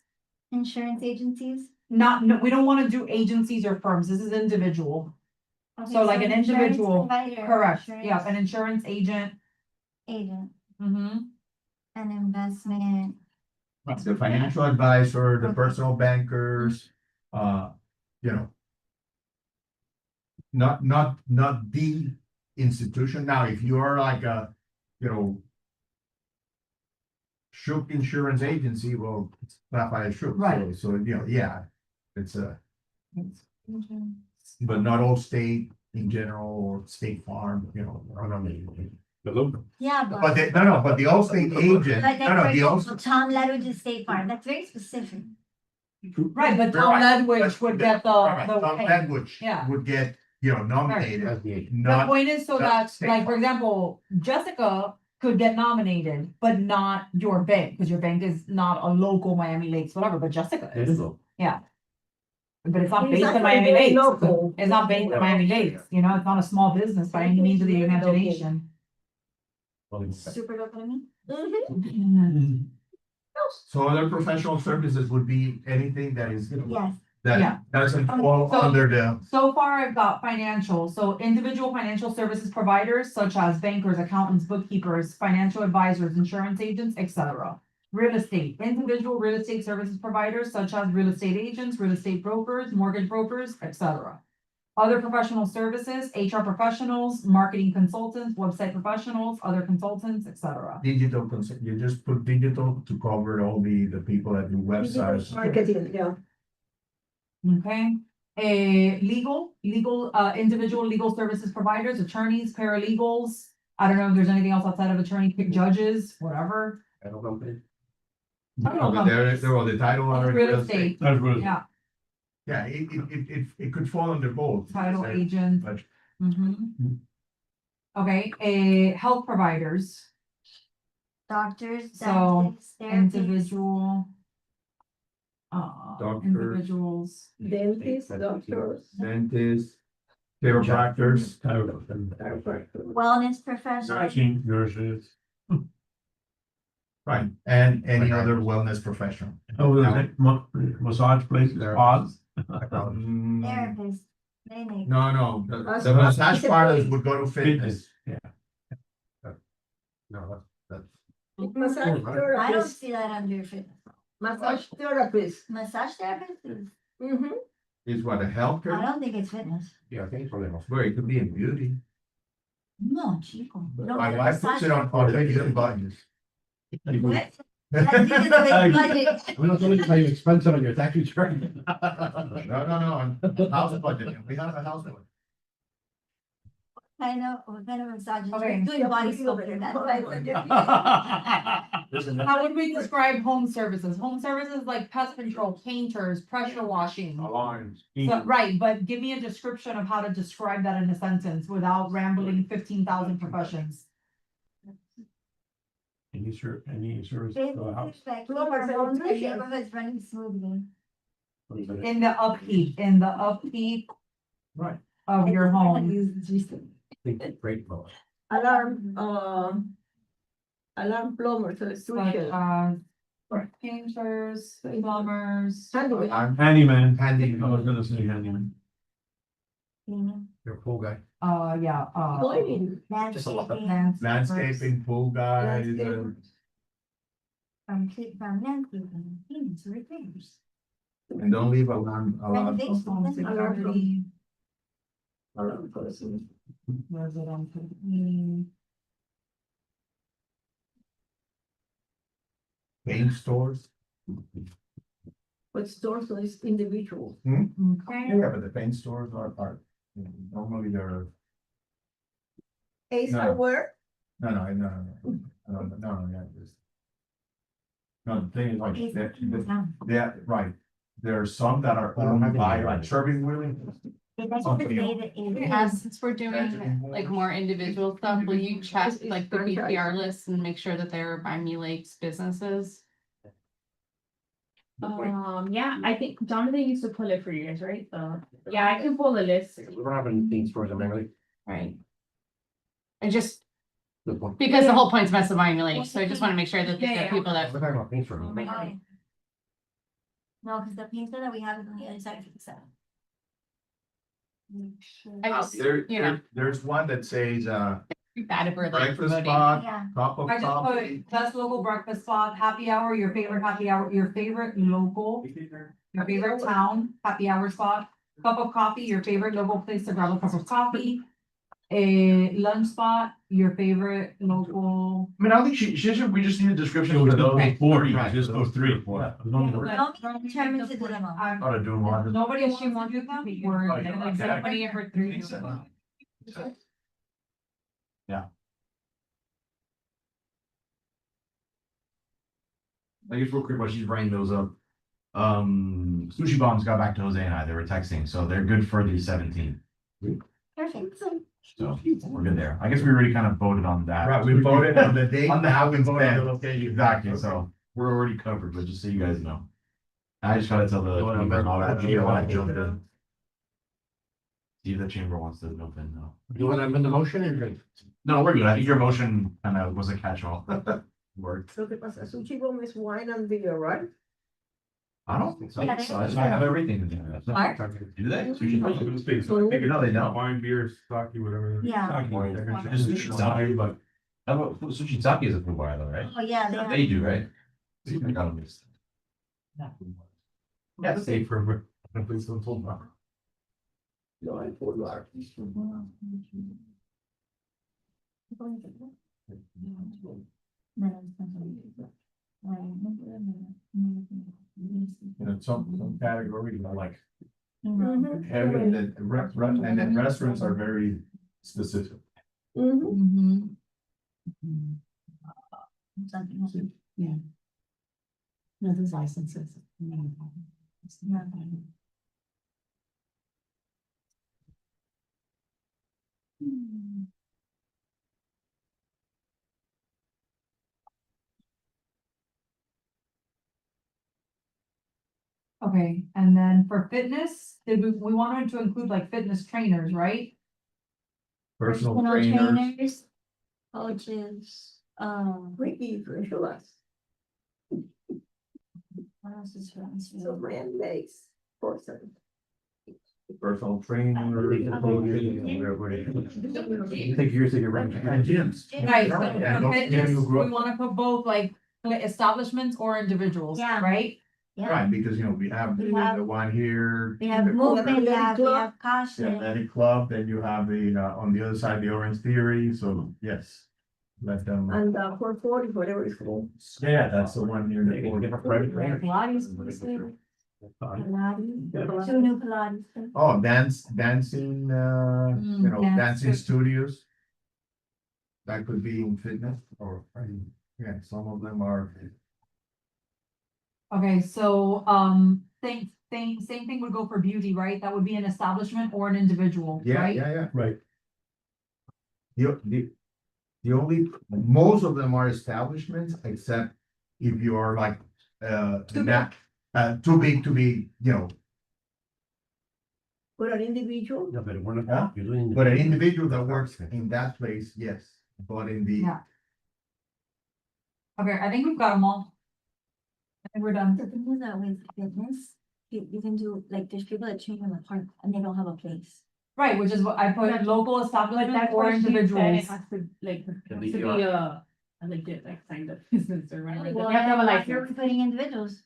Speaker 4: insurance agencies.
Speaker 5: no, we don't wanna do agencies or firms, this is individual.
Speaker 4: Okay,
Speaker 5: So like an
Speaker 4: insurance
Speaker 5: individual,
Speaker 4: provider,
Speaker 5: Correct,
Speaker 4: insurance
Speaker 5: yeah, an insurance agent.
Speaker 4: Agent,
Speaker 5: Mm-hmm.
Speaker 4: an investment,
Speaker 2: The financial advisor, the personal bankers, you know. Not the institution. Now, if you are like a, you know. Shook Insurance Agency, well, it's not by a Shook,
Speaker 5: Right.
Speaker 2: so, you know, yeah, it's a, but not all state in general or State Farm, you know.
Speaker 11: I don't know.
Speaker 6: Hello?
Speaker 4: yeah,
Speaker 2: But
Speaker 4: but.
Speaker 2: no, but the Allstate agent,
Speaker 4: Like,
Speaker 2: no,
Speaker 4: for
Speaker 2: no, the
Speaker 4: example,
Speaker 2: Allstate.
Speaker 4: Tom Ledwidge's State Farm, that's very specific.
Speaker 5: Right, but Tom
Speaker 2: Right,
Speaker 5: Ledwidge would get
Speaker 2: Alright,
Speaker 5: the
Speaker 2: Tom
Speaker 5: pay.
Speaker 2: Ledwidge
Speaker 5: Yeah.
Speaker 2: would get, you know, nominated,
Speaker 11: That's the agent.
Speaker 5: The
Speaker 2: not,
Speaker 5: point is so
Speaker 2: not
Speaker 5: that,
Speaker 2: State
Speaker 5: like, for
Speaker 2: Farm.
Speaker 5: example, Jessica could get nominated, but not your bank, because your bank is not a local Miami Lakes, whatever, but Jessica
Speaker 11: It is
Speaker 5: is.
Speaker 11: though.
Speaker 5: But it's not
Speaker 10: It's
Speaker 5: based
Speaker 10: not
Speaker 5: in Miami
Speaker 10: very
Speaker 5: Lakes.
Speaker 10: local.
Speaker 5: It's not based in Miami Lakes, you know, it's not a small business by any means of the imagination.
Speaker 4: Super local to me.
Speaker 2: so other professional services would be anything that is,
Speaker 4: Yes,
Speaker 5: Yeah.
Speaker 2: that doesn't fall
Speaker 5: So-
Speaker 2: under the.
Speaker 5: So far, I've got financial, so individual financial services providers such as bankers, accountants, bookkeepers, financial advisors, insurance agents, etc. Real estate, individual real estate services providers such as real estate agents, real estate brokers, mortgage brokers, etc. Other professional services, HR professionals, marketing consultants, website professionals, other consultants, etc.
Speaker 2: Digital, you just put digital to cover all the people that do websites.
Speaker 10: Marketing, yeah.
Speaker 5: Okay, legal, individual legal services providers, attorneys, paralegals. I don't know if there's anything else outside of attorney, judges, whatever.
Speaker 11: I don't know.
Speaker 2: No, but there are the title owner.
Speaker 5: Real estate,
Speaker 6: That's real.
Speaker 5: yeah,
Speaker 2: Yeah, it could fall under both.
Speaker 5: title agent.
Speaker 2: But-
Speaker 5: Mhm. Okay, health providers,
Speaker 4: doctors,
Speaker 5: So,
Speaker 4: dentists, therapists.
Speaker 5: individual.
Speaker 2: Doctor.
Speaker 5: Individuals,
Speaker 10: Dentists, doctors.
Speaker 2: Dentists, chiropractors.
Speaker 4: Wellness professionals.
Speaker 6: Nursing, nurses.
Speaker 2: Right, and any other wellness professional.
Speaker 6: Oh, massage place, spas.
Speaker 2: Mm,
Speaker 4: Therapist, clinic.
Speaker 2: No,
Speaker 10: That's-
Speaker 2: the massage
Speaker 10: that's a
Speaker 2: parlors
Speaker 10: place.
Speaker 2: would go to fitness.
Speaker 11: No, that's.
Speaker 10: Massage
Speaker 4: I don't
Speaker 10: therapist,
Speaker 4: see that under fitness.
Speaker 10: massage therapist.
Speaker 4: Massage therapist is,
Speaker 10: Mm-hmm.
Speaker 2: Is what, a
Speaker 4: I
Speaker 2: healthcare?
Speaker 4: don't think it's fitness.
Speaker 11: Yeah, I think it's one of them.
Speaker 2: Well, it could be in beauty.
Speaker 4: No, chico. You don't
Speaker 2: My
Speaker 4: get a
Speaker 2: wife puts
Speaker 4: massage
Speaker 2: it on the buttons.
Speaker 4: What? That's because of its budget.
Speaker 11: I'm not telling you how you expense it on your tax return.
Speaker 2: No, on house budget, we have a house budget.
Speaker 4: I know, what kind of massage is
Speaker 5: Okay.
Speaker 4: doing body sculpting, that's why it's a different.
Speaker 5: How would we describe home services? Home services like pest control, painters, pressure washing.
Speaker 6: Alarms.
Speaker 5: So, right, but give me a description of how to describe that in a sentence without rambling 15,000 professions.
Speaker 6: Any service
Speaker 4: Basically,
Speaker 6: to a house.
Speaker 4: like, keep
Speaker 10: Plumbers
Speaker 4: our
Speaker 10: and
Speaker 4: homes and
Speaker 10: electricians.
Speaker 4: neighborhoods running smoothly.
Speaker 5: In the upkeep
Speaker 2: Right.
Speaker 5: of your home.
Speaker 11: Great, well,
Speaker 10: Alarm, alarm plumbers,
Speaker 5: Such
Speaker 10: electrician.
Speaker 5: as painters, plumbers.
Speaker 10: Handyman.
Speaker 2: I'm
Speaker 6: Handyman.
Speaker 2: handy.
Speaker 6: I was gonna say handyman.
Speaker 11: you're a cool guy.
Speaker 5: Yeah,
Speaker 10: Cleaning.
Speaker 4: Landscaping,
Speaker 2: Landscaping, pool guys,
Speaker 10: Landscape.
Speaker 4: from landscaping, cleaning to repairs.
Speaker 2: and don't leave alarm.
Speaker 4: Renovation,
Speaker 5: home
Speaker 4: that's
Speaker 5: security,
Speaker 10: Alarm person.
Speaker 5: residential cleaning.
Speaker 2: Paint stores.
Speaker 10: But stores is individual.
Speaker 5: Okay.
Speaker 2: Yeah, but the paint stores are, normally they're,
Speaker 10: Ace
Speaker 2: No.
Speaker 10: Hardware,
Speaker 2: no, yeah, just. No, the thing is like,
Speaker 4: It's
Speaker 2: that, yeah, right, there are some that are
Speaker 11: I don't have
Speaker 2: owned by
Speaker 11: any.
Speaker 2: like Sherwin Williams.
Speaker 4: It doesn't
Speaker 2: Okay.
Speaker 4: say that it
Speaker 9: As
Speaker 4: has.
Speaker 9: since we're doing like more individual stuff, will you check like the BPR list and make sure that they're by Me Lakes businesses?
Speaker 3: Yeah, I think Jonathan used to pull it for years, right? So, yeah, I can pull the list.
Speaker 11: We don't have anything stores in Langley.
Speaker 9: Right. And just
Speaker 11: Good point.
Speaker 9: because the whole point's mess of Me Lakes, so I just wanna make sure that
Speaker 3: Yeah,
Speaker 9: the
Speaker 3: yeah.
Speaker 9: people that.
Speaker 11: We're talking about paint stores.
Speaker 4: Oh. No, because the painter that we have is on the other side of the cell.
Speaker 9: I just,
Speaker 2: There,
Speaker 9: you know,
Speaker 2: there's one that says,
Speaker 9: bad if we're like
Speaker 2: breakfast
Speaker 9: promoting.
Speaker 2: spot,
Speaker 4: Yeah,
Speaker 2: cup of
Speaker 5: I just
Speaker 2: coffee.
Speaker 5: put best local breakfast spot, happy hour, your favorite happy hour, your favorite local, your favorite town, happy hour spot. Cup of coffee, your favorite local place to grab a cup of coffee. A lunch spot, your favorite local.
Speaker 1: I mean, I don't think she should, we just need a description
Speaker 6: So
Speaker 1: for
Speaker 6: it's
Speaker 1: those.
Speaker 6: those 40,
Speaker 1: Right,
Speaker 6: just
Speaker 1: those
Speaker 6: those three.
Speaker 1: or four.
Speaker 6: Yeah, as long as we're-
Speaker 4: nobody determines to do them all.
Speaker 5: I'm-
Speaker 1: Ought to do them all.
Speaker 5: Nobody wants to do them, we're
Speaker 1: Oh, yeah,
Speaker 5: like
Speaker 1: okay.
Speaker 5: somebody ever through.
Speaker 1: Makes sense. Yeah. I guess real quick while she's writing those up. Sushi Bombs got back to Jose and I, they were texting, so they're good for the 17th.
Speaker 4: Perfect.
Speaker 1: So we're good there. I guess we already kind of voted on that.
Speaker 2: Right, we voted on the date.
Speaker 1: On the how we
Speaker 2: voted on the
Speaker 1: spent.
Speaker 2: location.
Speaker 1: Exactly, so we're already covered, but just so you guys know. I just try to tell the
Speaker 11: You wanna
Speaker 1: chamber and all that.
Speaker 11: amend-
Speaker 1: they don't wanna jump in. See if the chamber wants to jump in now.
Speaker 11: You want to amend the motion or good?
Speaker 1: No, we're good. I think your motion kind of was a catch-all. Worked.
Speaker 10: so que pasa, Sushi Bomb is wine and beer, right?
Speaker 1: I don't think so.
Speaker 4: Yeah,
Speaker 1: So I just have everything in there.
Speaker 4: Art?
Speaker 1: Do they? Sushi Bombs?
Speaker 10: So-
Speaker 1: Maybe no, they don't.
Speaker 6: Wine, beer, sake, whatever.
Speaker 4: Yeah.
Speaker 1: Just sushi sake, but. How about sushi sake is a food bar though, right?
Speaker 4: Oh, yeah, they have.
Speaker 1: They do, right? I gotta mix. Yeah, safe for. Please don't hold on.
Speaker 10: No, hay food bar.
Speaker 2: You know, some categories are like
Speaker 4: Mhm.
Speaker 2: heavy, and then restaurants are very specific.
Speaker 10: Mhm.
Speaker 4: Something else.
Speaker 5: Yeah. No, those licenses. Okay, and then for fitness, we wanted to include like fitness trainers, right?
Speaker 2: Personal trainers.
Speaker 4: Coaches,
Speaker 10: Ricky, visualize.
Speaker 4: What else is here?
Speaker 10: So man makes 470.
Speaker 2: Personal trainer.
Speaker 11: You think yours, you're right.
Speaker 2: And gyms.
Speaker 5: Right, so
Speaker 2: Yeah, don't-
Speaker 5: fitness,
Speaker 2: yeah, you
Speaker 5: we
Speaker 2: grow-
Speaker 5: wanna put both like establishments or individuals,
Speaker 4: Yeah.
Speaker 5: right?
Speaker 4: Yeah,
Speaker 2: Right, because you know, we have
Speaker 4: We have-
Speaker 2: the one here.
Speaker 4: we have
Speaker 2: the-
Speaker 4: movement, we have
Speaker 2: The
Speaker 4: caution.
Speaker 2: Athletic Club, then you have the, on the other side, the Orange Theory, so yes. Let them,
Speaker 10: And 440, whatever it's called.
Speaker 2: yeah, that's the one near the.
Speaker 5: Pilates, please.
Speaker 4: Pilates, 2 new Pilates.
Speaker 2: Oh, dancing, you know,
Speaker 5: dance
Speaker 2: dancing
Speaker 5: studio.
Speaker 2: studios. That could be in fitness or, yeah, some of them are.
Speaker 5: Okay, so, same thing would go for beauty, right? That would be an establishment or an individual,
Speaker 2: Yeah,
Speaker 5: right?
Speaker 2: yeah.
Speaker 6: Right.
Speaker 2: The only, most of them are establishments, except if you are like, too big to be, you know,
Speaker 10: For an individual,
Speaker 11: No, but we're
Speaker 2: Huh?
Speaker 11: not, you're doing.
Speaker 2: but an individual that works in that place, yes, but in the.
Speaker 5: Yeah. Okay, I think we've got them all. I think we're done.
Speaker 4: The thing is that with fitness, you can do, like, there's people that train in the park and they don't have a place.
Speaker 5: Right, which is what I put
Speaker 3: That's-
Speaker 5: local
Speaker 3: But
Speaker 5: establishment
Speaker 3: that's
Speaker 5: or
Speaker 3: why she said
Speaker 5: individuals.
Speaker 3: it has to, like, it has to be
Speaker 11: BTR.
Speaker 3: a legit, like, signed up business or whatever. They
Speaker 4: Well,
Speaker 3: have to have a
Speaker 4: why you're
Speaker 3: license.
Speaker 4: putting individuals.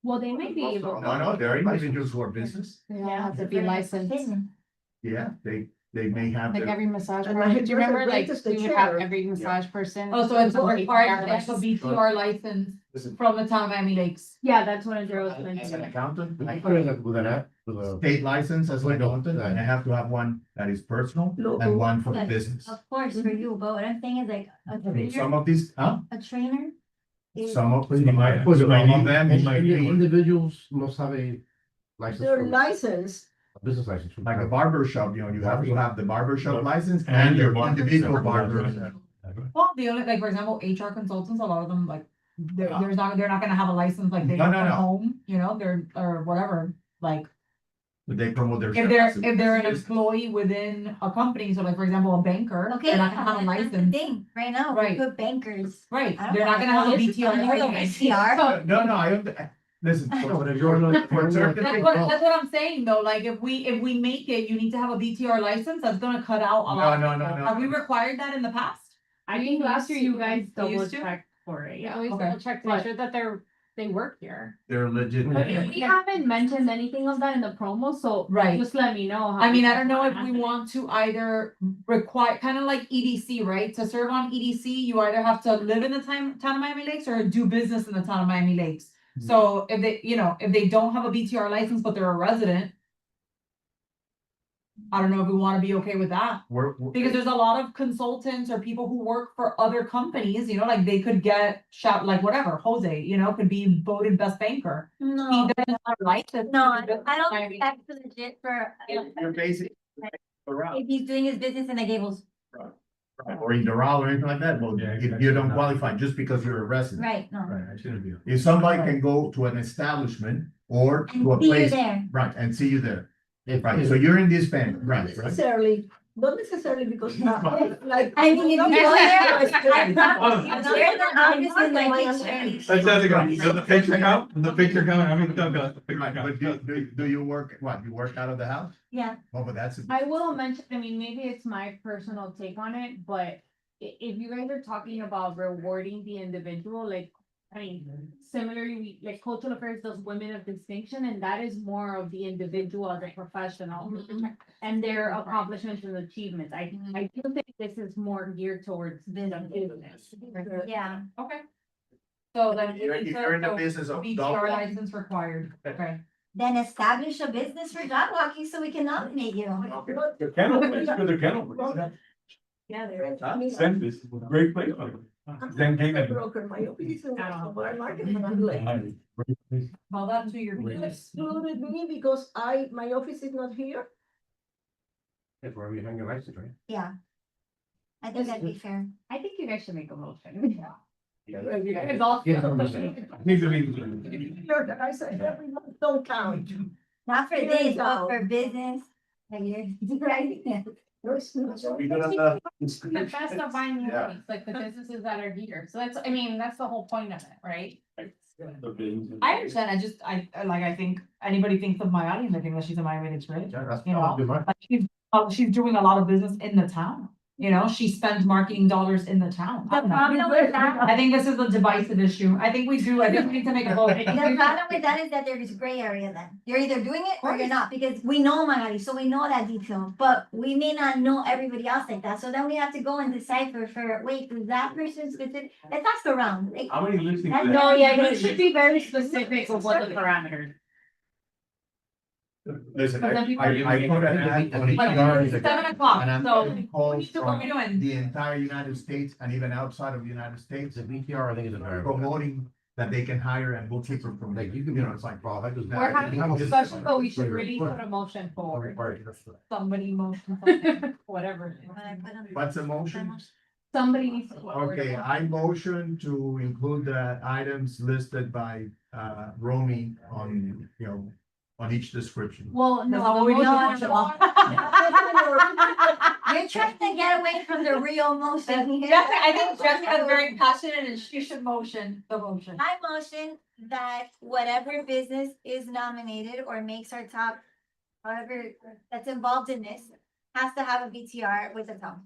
Speaker 3: Well, they may be able.
Speaker 2: No, there are individuals who are business,
Speaker 9: Yeah, have to be licensed.
Speaker 4: Fitness.
Speaker 2: yeah, they may have.
Speaker 9: Like
Speaker 2: their-
Speaker 9: every massage
Speaker 10: And
Speaker 9: person,
Speaker 10: like
Speaker 9: do you remember
Speaker 10: person
Speaker 9: like
Speaker 10: rents the
Speaker 9: we would have
Speaker 10: chair.
Speaker 9: every massage person?
Speaker 5: Oh, so it's
Speaker 9: Well,
Speaker 5: required to
Speaker 9: yeah,
Speaker 5: have a BTR license
Speaker 2: Listen,
Speaker 5: from the town of Miami Lakes.
Speaker 3: Yeah, that's what Andrea was
Speaker 2: As an
Speaker 3: mentioning.
Speaker 2: accountant,
Speaker 11: I
Speaker 2: I
Speaker 11: put it with an app, with a.
Speaker 2: state license as an accountant, and I have to have one that is personal and
Speaker 10: Local.
Speaker 2: one for the
Speaker 4: Yes.
Speaker 2: business.
Speaker 4: Of course, for you, but what I'm saying is like, a trainer,
Speaker 2: Some of these,
Speaker 4: a trainer. is-
Speaker 2: some of
Speaker 6: You might-
Speaker 2: some of them,
Speaker 6: you might-
Speaker 11: Individuals must have a license,
Speaker 10: their
Speaker 11: for-
Speaker 10: license,
Speaker 11: a business license.
Speaker 2: like a barber shop, you know, you have to have the barber shop license and your individual barber.
Speaker 5: Well, the only, like, for example, HR consultants, a lot of them, like, they're not gonna have a license, like, they
Speaker 2: No,
Speaker 5: work
Speaker 2: no,
Speaker 5: from
Speaker 2: no.
Speaker 5: home, you know, they're, or whatever, like.
Speaker 2: They promote their.
Speaker 5: If they're,
Speaker 2: services.
Speaker 5: if they're an employee within a company, so like, for example, a banker,
Speaker 4: Okay,
Speaker 5: they're not gonna have a
Speaker 4: that's the
Speaker 5: license,
Speaker 4: thing, right now, we
Speaker 5: Right.
Speaker 4: put bankers.
Speaker 5: right,
Speaker 4: I don't
Speaker 5: they're not
Speaker 4: know.
Speaker 5: gonna have a
Speaker 4: Well,
Speaker 5: BTR.
Speaker 4: I know
Speaker 5: license.
Speaker 4: BTR.
Speaker 2: No, listen.
Speaker 11: No, but if you're on
Speaker 2: For
Speaker 11: a-
Speaker 2: certain-
Speaker 5: That's what I'm saying, though, like, if we make it, you need to have a BTR license, that's gonna cut out a lot.
Speaker 2: No,
Speaker 5: of
Speaker 2: no,
Speaker 5: people.
Speaker 2: no,
Speaker 5: Have we
Speaker 2: no.
Speaker 5: required that in the past?
Speaker 3: I think last year you guys
Speaker 5: You
Speaker 3: double
Speaker 5: used to?
Speaker 3: checked for it,
Speaker 9: We
Speaker 3: yeah.
Speaker 9: always
Speaker 5: Okay.
Speaker 9: double check to make sure that they work here.
Speaker 2: They're legit.
Speaker 3: But we haven't mentioned anything of that in the promo, so.
Speaker 5: Right.
Speaker 3: Just let me know. how
Speaker 5: I mean,
Speaker 3: we
Speaker 5: I don't know if
Speaker 3: can
Speaker 5: we
Speaker 3: happen.
Speaker 5: want to either require, kind of like EDC, right? To serve on EDC, you either have to live in the town of Miami Lakes or do business in the town of Miami Lakes. So if they, you know, if they don't have a BTR license, but they're a resident. I don't know if we wanna be okay with that, because there's a lot of consultants or people who work for other companies, you know, like they could get like whatever, Jose, you know, could be voted best banker. He
Speaker 4: No,
Speaker 5: doesn't have a license.
Speaker 4: no, I don't think that's legit for,
Speaker 2: You're basic.
Speaker 4: if he's doing his business in the Gables,
Speaker 2: Or in Doral or anything like that, well,
Speaker 6: Yeah,
Speaker 2: if you don't qualify just because you're a resident.
Speaker 4: right, no.
Speaker 6: Right, I shouldn't be.
Speaker 2: If somebody can go to an establishment or
Speaker 4: And
Speaker 2: to a
Speaker 4: see you
Speaker 2: place,
Speaker 4: there.
Speaker 2: right, and see you there,
Speaker 11: If-
Speaker 2: right, so you're in this band, right, right?
Speaker 10: necessarily, not necessarily because, like.
Speaker 4: I mean, if you go there, I
Speaker 10: Like,
Speaker 4: promise you, there's an office in like.
Speaker 6: Does the picture count? The picture count? I mean,
Speaker 2: Right, but do you work, what, you work out of the house?
Speaker 4: Yeah,
Speaker 2: Oh, but that's.
Speaker 3: I will mention, I mean, maybe it's my personal take on it, but if you guys are talking about rewarding the individual, like, I mean, similarly, like Cultural Affairs does Women of Distinction, and that is more of the individual as a professional and their accomplishments and achievements. I do think this is more geared towards business.
Speaker 4: yeah.
Speaker 5: Okay. So then.
Speaker 2: If you're in the business of
Speaker 5: BTR
Speaker 2: dog walking.
Speaker 5: license required, okay.
Speaker 4: Then establish a business for dog walking so we can nominate you.
Speaker 6: The kennel place, good, the kennel place.
Speaker 10: Yeah, there.
Speaker 6: Zen is a great place. Zen
Speaker 10: I'm a
Speaker 6: Gaming.
Speaker 10: broker, my office is in Western Market, and I'm like,
Speaker 5: Call that to your.
Speaker 10: you
Speaker 5: business.
Speaker 10: excluded me because my office is not here.
Speaker 11: That's where we hang your license, right?
Speaker 4: Yeah. I think that'd be fair.
Speaker 3: I think you guys should make a motion.
Speaker 10: It's
Speaker 3: all.
Speaker 11: Yeah.
Speaker 6: Needs to be.
Speaker 10: Here, I said, every month don't count.
Speaker 4: Not for
Speaker 10: Here
Speaker 4: this,
Speaker 10: you
Speaker 4: but
Speaker 10: go.
Speaker 4: for business. Like you're.
Speaker 10: There's no-
Speaker 3: The best of buying
Speaker 2: Yeah.
Speaker 3: units, like the businesses that are here, so that's, I mean, that's the whole point of it, right?
Speaker 5: I understand, I think anybody thinks of Miami, and they think that she's a Miami, it's great.
Speaker 11: Yeah, that's
Speaker 5: You know,
Speaker 11: probably right.
Speaker 5: like she's doing a lot of business in the town, you know, she spends marketing dollars in the town.
Speaker 4: The problem with that-
Speaker 5: I think this is a divisive issue, I think we need to make a vote.
Speaker 4: The problem with that is that there is gray area then. You're either doing it or you're not, because we know Magali, so we know that detail, but we may not know everybody else like that. So then we have to go and decipher for, wait, is that person specific? Let's ask around. Like,
Speaker 1: How many listings?
Speaker 4: That's-
Speaker 1: do they
Speaker 3: No,
Speaker 1: have?
Speaker 3: yeah, you should be very specific of what the parameters.
Speaker 2: Listen,
Speaker 3: But then people-
Speaker 2: I put an ad on
Speaker 5: But
Speaker 2: HR,
Speaker 5: it's 7 o'clock,
Speaker 2: and I'm
Speaker 5: so
Speaker 2: getting calls
Speaker 5: what are we
Speaker 2: from
Speaker 5: doing?
Speaker 2: the entire United States and even outside of the United States
Speaker 11: The BTR, I think is a very.
Speaker 2: promoting that they can hire and bookkeeper from,
Speaker 11: Like, you can,
Speaker 2: it's like,
Speaker 11: well, that does.
Speaker 3: We're having a discussion, but we should really put a motion forward, somebody motion, something, whatever.
Speaker 2: what's the motion?
Speaker 3: Somebody needs to. forward a
Speaker 2: Okay,
Speaker 3: motion.
Speaker 2: I motion to include the items listed by Romy on, on each description.
Speaker 3: Well, no,
Speaker 5: No,
Speaker 3: the
Speaker 5: we
Speaker 3: motion-
Speaker 5: don't.
Speaker 4: You're trying to get away from the real motion.
Speaker 5: I think Jessica's very passionate and she should motion the motion.
Speaker 4: I motion that whatever business is nominated or makes our top, however, that's involved in this, has to have a BTR with the town.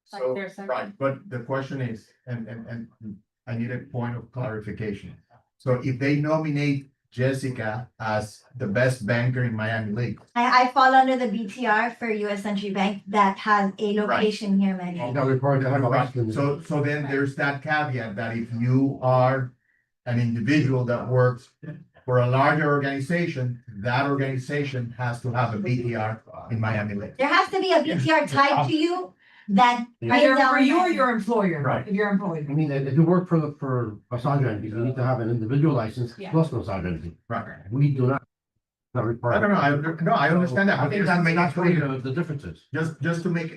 Speaker 2: So,
Speaker 3: there's some-
Speaker 2: right, but the question is, and I need a point of clarification. So if they nominate Jessica as the best banker in Miami Lakes,
Speaker 4: I fall under the BTR for US Century Bank that has a location here,
Speaker 11: She's
Speaker 4: man.
Speaker 11: not required to have a license.
Speaker 2: so then there's that caveat that if you are an individual that works for a larger organization, that organization has to have a BTR in Miami Lakes.
Speaker 4: There has to be a BTR tied to you that.
Speaker 5: Either for you or your employer,
Speaker 2: Right.
Speaker 5: if you're employed.
Speaker 11: I mean, if you work for massage entity, you need to have an individual license
Speaker 5: Yeah.
Speaker 11: plus massage entity.
Speaker 2: Right.
Speaker 11: We do not. Not
Speaker 2: I
Speaker 11: required.
Speaker 2: don't know, I understand that,
Speaker 11: I
Speaker 2: but
Speaker 11: think
Speaker 2: just to make it
Speaker 11: that's where
Speaker 2: clear,
Speaker 11: the difference is.
Speaker 2: just to make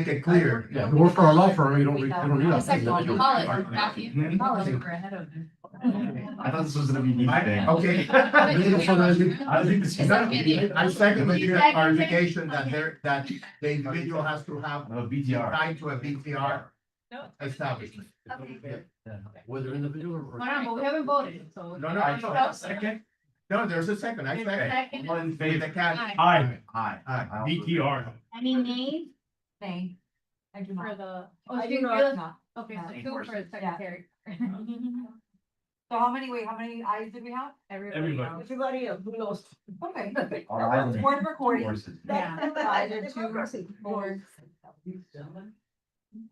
Speaker 2: it clear.
Speaker 11: Yeah, if you work for a law firm, you don't need that.
Speaker 9: It's like
Speaker 11: individual.
Speaker 9: college, Matthew.
Speaker 2: Hmm?
Speaker 9: College, we're ahead of them.
Speaker 1: I thought this was gonna be neat today.
Speaker 2: Okay.
Speaker 1: I think this is.
Speaker 2: I second the clarification that that the individual has to have
Speaker 1: A BTR.
Speaker 2: tied to a BTR
Speaker 7: No.
Speaker 2: establishment.
Speaker 4: Okay.
Speaker 11: Whether individual or.
Speaker 3: Hold on, but we haven't voted, so.
Speaker 2: No, second. No, there's a second, I second.
Speaker 3: Second.
Speaker 1: All in
Speaker 2: With
Speaker 1: favor?
Speaker 2: the cat.
Speaker 6: Aye,
Speaker 1: Aye.
Speaker 2: Aye.
Speaker 6: BTR.
Speaker 3: Any nays
Speaker 5: Nay. I do
Speaker 3: for
Speaker 5: not.
Speaker 3: the?
Speaker 5: I
Speaker 3: she
Speaker 5: do
Speaker 3: really-
Speaker 5: not.
Speaker 3: Okay,
Speaker 5: Yeah.
Speaker 3: so two for the secretary.
Speaker 5: So how many eyes did we have?
Speaker 6: Everybody.
Speaker 10: Everybody else, who knows?
Speaker 5: Okay.
Speaker 1: All island
Speaker 5: Word recording.
Speaker 1: horses.
Speaker 3: Yeah.
Speaker 5: Either two,
Speaker 10: Democracy.
Speaker 5: 4.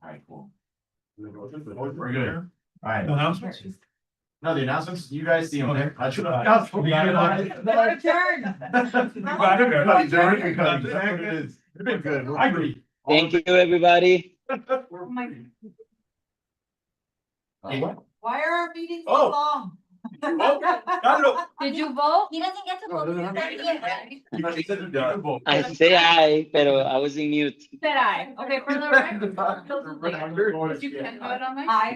Speaker 1: Alright, cool. We're good. Alright,
Speaker 6: Announcements?
Speaker 1: no, the announcements, you guys see them there. I should have.
Speaker 5: We're adjourned.
Speaker 1: It's been good.
Speaker 6: I agree.
Speaker 8: Thank you, everybody.
Speaker 5: Oh my- Why are our meetings so
Speaker 6: Oh.
Speaker 5: long?
Speaker 3: Did you vote?
Speaker 4: He doesn't get to
Speaker 11: No,
Speaker 4: vote.
Speaker 11: no, no.
Speaker 4: He's not here.
Speaker 8: I say aye, pero I was in mute.
Speaker 3: Said I. Okay, for the record.
Speaker 1: Record.
Speaker 3: Did you can vote on that?
Speaker 5: I